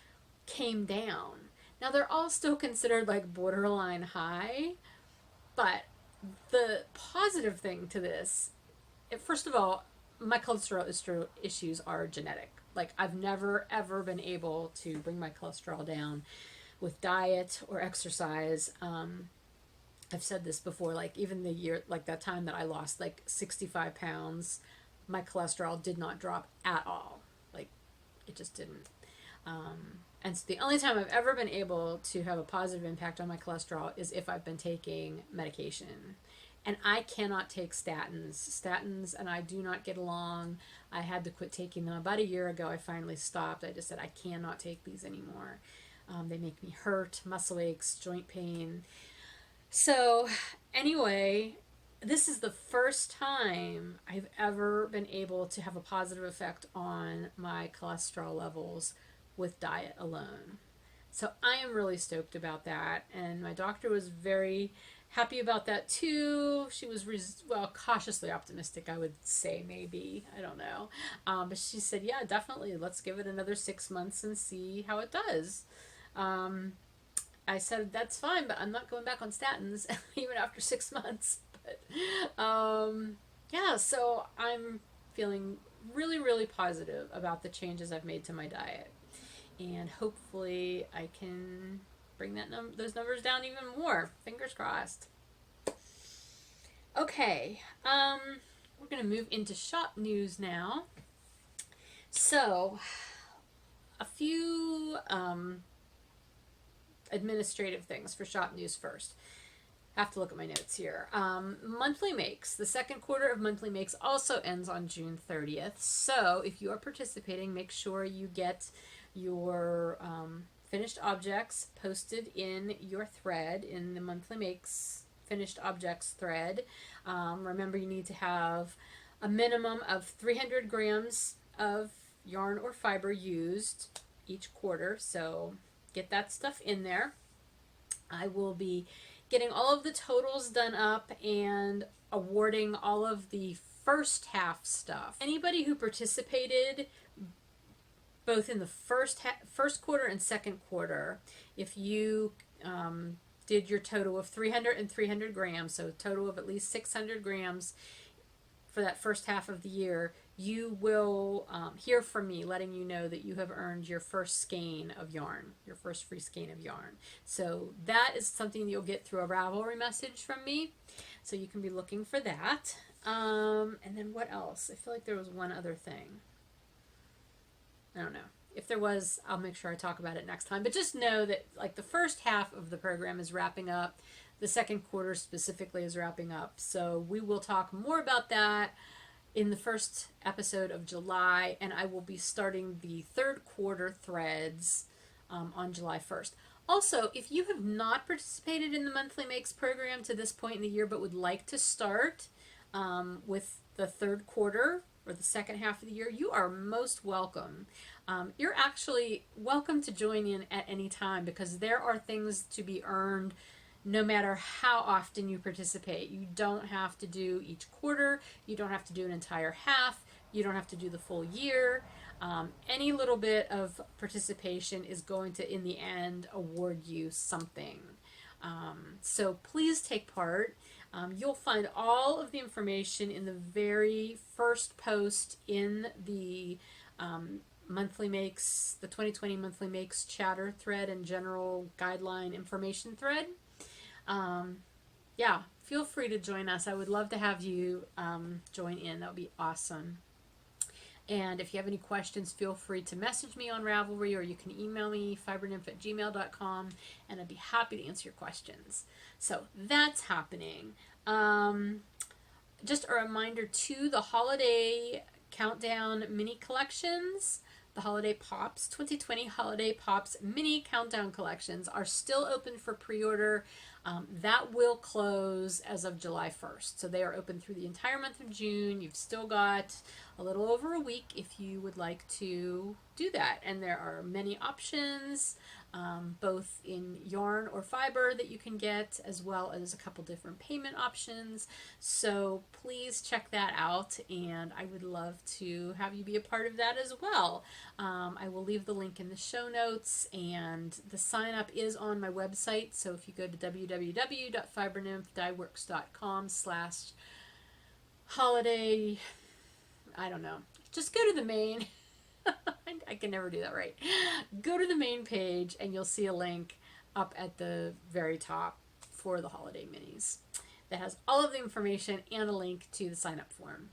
Speaker 1: came down. Now, they're all still considered like borderline high, but the positive thing to this, first of all, my cholesterol issues are genetic. Like, I've never ever been able to bring my cholesterol down with diet or exercise. I've said this before, like even the year, like that time that I lost like 65 pounds, my cholesterol did not drop at all. Like, it just didn't. And so the only time I've ever been able to have a positive impact on my cholesterol is if I've been taking medication. And I cannot take statins. Statins and I do not get along. I had to quit taking them about a year ago. I finally stopped. I just said, I cannot take these anymore. They make me hurt, muscle aches, joint pain. So anyway, this is the first time I've ever been able to have a positive effect on my cholesterol levels with diet alone. So I am really stoked about that. And my doctor was very happy about that too. She was, cautiously optimistic, I would say, maybe. I don't know. But she said, yeah, definitely. Let's give it another 6 months and see how it does. I said, that's fine, but I'm not going back on statins even after 6 months. But yeah, so I'm feeling really, really positive about the changes I've made to my diet. And hopefully I can bring those numbers down even more. Fingers crossed. Okay, we're going to move into shop news now. So, a few administrative things for shop news first. I have to look at my notes here. Monthly makes. The second quarter of monthly makes also ends on June 30th. So if you are participating, make sure you get your finished objects posted in your thread, in the monthly makes finished objects thread. Remember, you need to have a minimum of 300 grams of yarn or fiber used each quarter. So get that stuff in there. I will be getting all of the totals done up and awarding all of the first half stuff. Anybody who participated both in the first quarter and second quarter, if you did your total of 300 and 300 grams, so a total of at least 600 grams for that first half of the year, you will hear from me letting you know that you have earned your first skein of yarn, your first free skein of yarn. So that is something you'll get through a Ravelry message from me. So you can be looking for that. And then what else? I feel like there was one other thing. I don't know. If there was, I'll make sure I talk about it next time. But just know that like the first half of the program is wrapping up. The second quarter specifically is wrapping up. So we will talk more about that in the first episode of July, and I will be starting the third quarter threads on July 1st. Also, if you have not participated in the monthly makes program to this point in the year but would like to start with the third quarter or the second half of the year, you are most welcome. You're actually welcome to join in at any time, because there are things to be earned no matter how often you participate. You don't have to do each quarter. You don't have to do an entire half. You don't have to do the full year. Any little bit of participation is going to, in the end, award you something. So please take part. You'll find all of the information in the very first post in the monthly makes, the 2020 monthly makes chatter thread and general guideline information thread. Yeah, feel free to join us. I would love to have you join in. That would be awesome. And if you have any questions, feel free to message me on Ravelry, or you can email me, fibernymph@gmail.com, and I'd be happy to answer your questions. So that's happening. Just a reminder too, the holiday countdown mini collections, the Holiday Pops, 2020 Holiday Pops mini countdown collections are still open for pre-order. That will close as of July 1st. So they are open through the entire month of June. You've still got a little over a week if you would like to do that. And there are many options, both in yarn or fiber that you can get, as well as a couple different payment options. So please check that out, and I would love to have you be a part of that as well. I will leave the link in the show notes, and the sign up is on my website. So if you go to www.fibernymphdyworks.com/holiday, I don't know, just go to the main, I can never do that right. Go to the main page and you'll see a link up at the very top for the holiday minis that has all of the information and a link to the sign up form.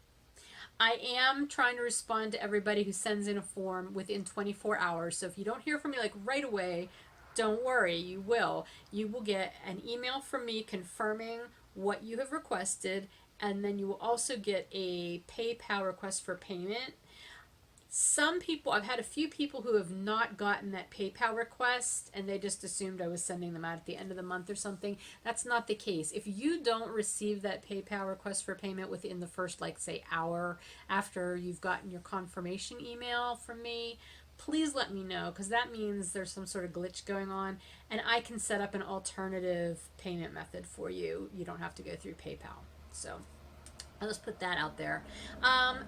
Speaker 1: I am trying to respond to everybody who sends in a form within 24 hours. So if you don't hear from me like right away, don't worry, you will. You will get an email from me confirming what you have requested, and then you will also get a PayPal request for payment. Some people, I've had a few people who have not gotten that PayPal request, and they just assumed I was sending them out at the end of the month or something. That's not the case. If you don't receive that PayPal request for payment within the first, like, say, hour after you've gotten your confirmation email from me, please let me know, because that means there's some sort of glitch going on, and I can set up an alternative payment method for you. You don't have to go through PayPal. So I'll just put that out there.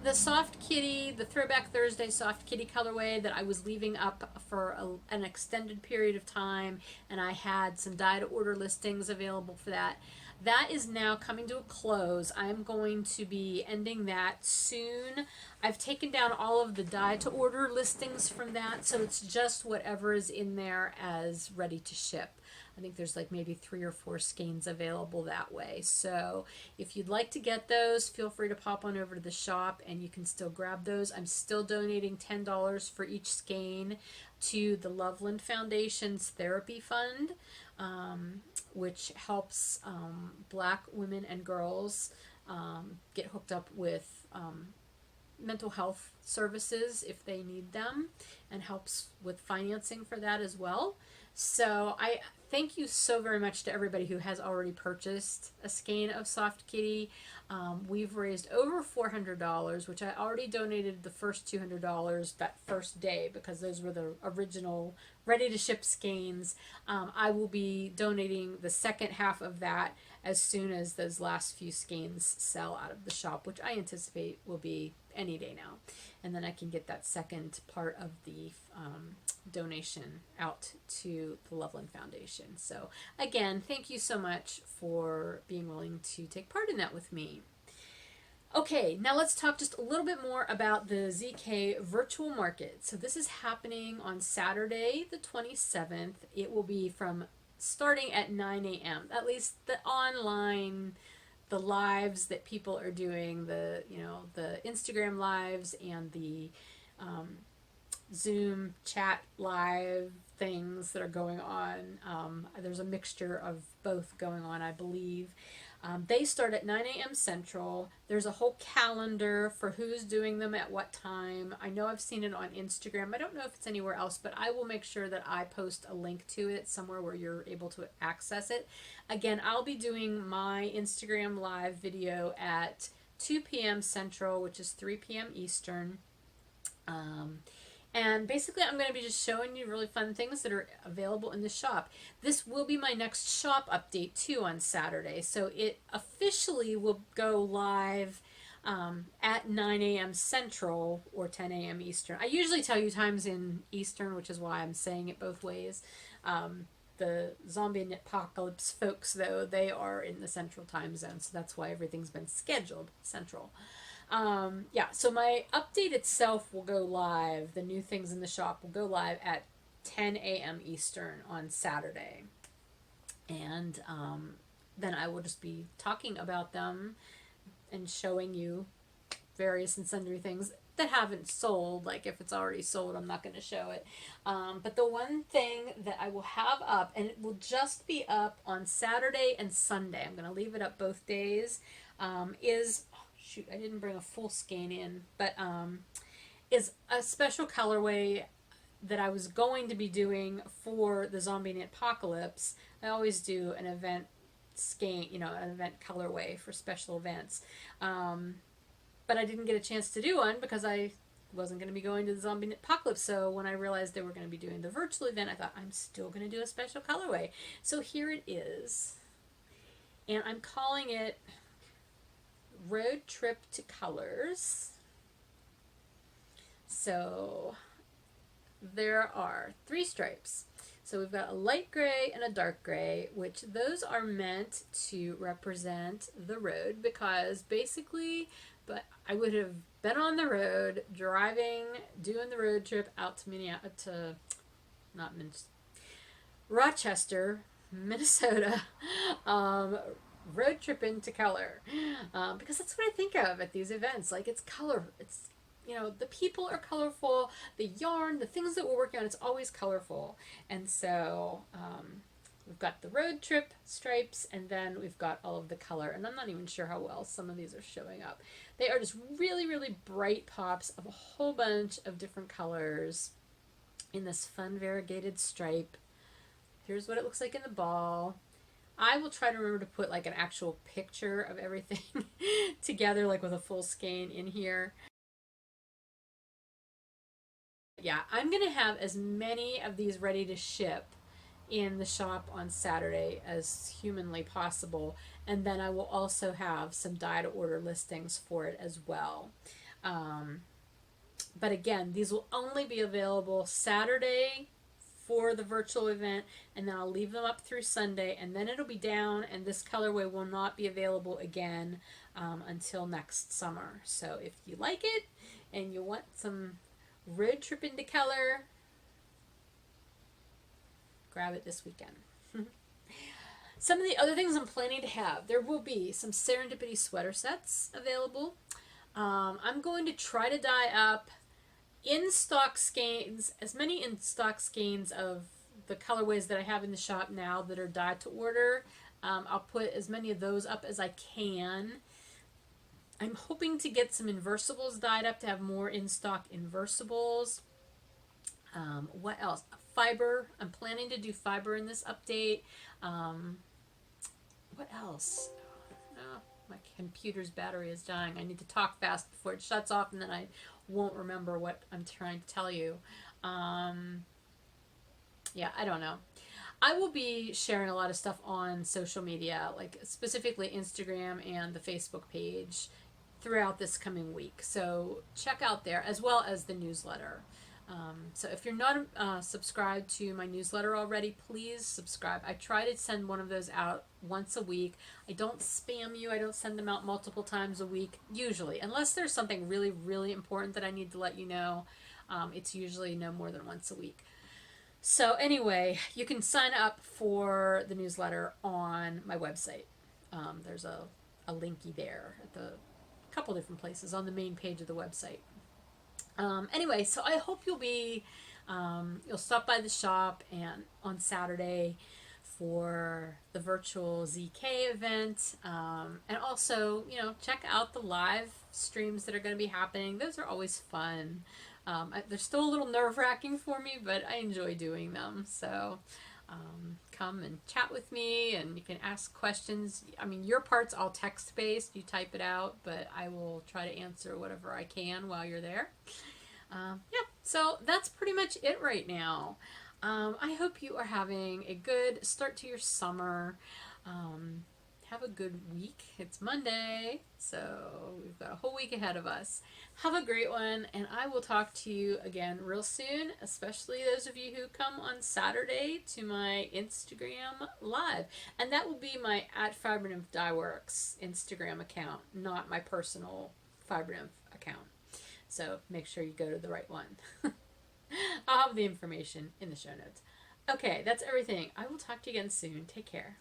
Speaker 1: The Soft Kitty, the Throwback Thursday Soft Kitty colorway that I was leaving up for an extended period of time, and I had some dye-to-order listings available for that. That is now coming to a close. I'm going to be ending that soon. I've taken down all of the dye-to-order listings from that, so it's just whatever is in there as ready to ship. I think there's like maybe 3 or 4 skeins available that way. So if you'd like to get those, feel free to pop on over to the shop and you can still grab those. I'm still donating $10 for each skein to the Loveland Foundation's Therapy Fund, which helps Black women and girls get hooked up with mental health services if they need them, and helps with financing for that as well. So I thank you so very much to everybody who has already purchased a skein of Soft Kitty. We've raised over $400, which I already donated the first $200 that first day, because those were the original ready to ship skeins. I will be donating the second half of that as soon as those last few skeins sell out of the shop, which I anticipate will be any day now. And then I can get that second part of the donation out to the Loveland Foundation. So again, thank you so much for being willing to take part in that with me. Okay, now let's talk just a little bit more about the ZK Virtual Market. So this is happening on Saturday the 27th. It will be from starting at 9 a.m. At least the online, the lives that people are doing, the Instagram lives and the Zoom chat live things that are going on. There's a mixture of both going on, I believe. They start at 9 a.m. Central. There's a whole calendar for who's doing them at what time. I know I've seen it on Instagram. I don't know if it's anywhere else, but I will make sure that I post a link to it somewhere where you're able to access it. Again, I'll be doing my Instagram live video at 2 p.m. Central, which is 3 p.m. Eastern. And basically, I'm going to be just showing you really fun things that are available in the shop. This will be my next shop update, too, on Saturday. So it officially will go live at 9 a.m. Central or 10 a.m. Eastern. I usually tell you times in Eastern, which is why I'm saying it both ways. The Zombie Knitpocalypse folks, though, they are in the Central time zone, so that's why everything's been scheduled Central. Yeah, so my update itself will go live. The new things in the shop will go live at 10 a.m. Eastern on Saturday. And then I will just be talking about them and showing you various and sundry things that haven't sold. Like if it's already sold, I'm not going to show it. But the one thing that I will have up, and it will just be up on Saturday and Sunday, I'm going to leave it up both days, is... shoot, I didn't bring a full skein in, but is a special colorway that I was going to be doing for the Zombie Knitpocalypse. I always do an event skein, you know, an event colorway for special events. But I didn't get a chance to do one because I wasn't going to be going to the Zombie Knitpocalypse. So when I realized they were going to be doing the virtual event, I thought, I'm still going to do a special colorway. So here it is. And I'm calling it Road Trip to Colors. So there are 3 stripes. So we've got a light gray and a dark gray, which those are meant to represent the road, because basically, but I would have been on the road driving, doing the road trip out to Rochester, Minnesota, road trip into color, because that's what I think of at these events. Like, it's color. It's, you know, the people are colorful, the yarn, the things that we're working on, it's always colorful. And so we've got the road trip stripes, and then we've got all of the color, and I'm not even sure how well some of these are showing up. They are just really, really bright pops of a whole bunch of different colors in this fun variegated stripe. Here's what it looks like in the ball. I will try to remember to put like an actual picture of everything together, like with a full skein in here. Yeah, I'm going to have as many of these ready to ship in the shop on Saturday as humanly possible, and then I will also have some die-to-order listings for it as well. But again, these will only be available Saturday for the virtual event, and then I'll leave them up through Sunday, and then it'll be down, and this colorway will not be available again until next summer. So if you like it and you want some road trip into color, grab it this weekend. Some of the other things I'm planning to have, there will be some Serendipity sweater sets available. I'm going to try to dye up in-stock skeins, as many in-stock skeins of the colorways that I have in the shop now that are dye to order. I'll put as many of those up as I can. I'm hoping to get some inversibles dyed up to have more in-stock inversibles. What else? Fiber. I'm planning to do fiber in this update. What else? Oh, my computer's battery is dying. I need to talk fast before it shuts off, and then I won't remember what I'm trying to tell you. Yeah, I don't know. I will be sharing a lot of stuff on social media, like specifically Instagram and the Facebook page throughout this coming week. So check out there, as well as the newsletter. So if you're not subscribed to my newsletter already, please subscribe. I try to send one of those out once a week. I don't spam you. I don't send them out multiple times a week, usually. Unless there's something really, really important that I need to let you know. It's usually no more than once a week. So anyway, you can sign up for the newsletter on my website. There's a linky there at a couple different places on the main page of the website. Anyway, so I hope you'll stop by the shop and on Saturday for the virtual ZK event, and also, you know, check out the live streams that are going to be happening. Those are always fun. They're still a little nerve-wracking for me, but I enjoy doing them. So come and chat with me, and you can ask questions. I mean, your part's all text-based. You type it out, but I will try to answer whatever I can while you're there. Yeah, so that's pretty much it right now. I hope you are having a good start to your summer. Have a good week. It's Monday, so we've got a whole week ahead of us. Have a great one, and I will talk to you again real soon, especially those of you who come on Saturday to my Instagram live. And that will be my @FiberNymphDyeWorks Instagram account, not my personal FiberNymph account. So make sure you go to the right one. I'll have the information in the show notes. Okay, that's everything. I will talk to you again soon. Take care.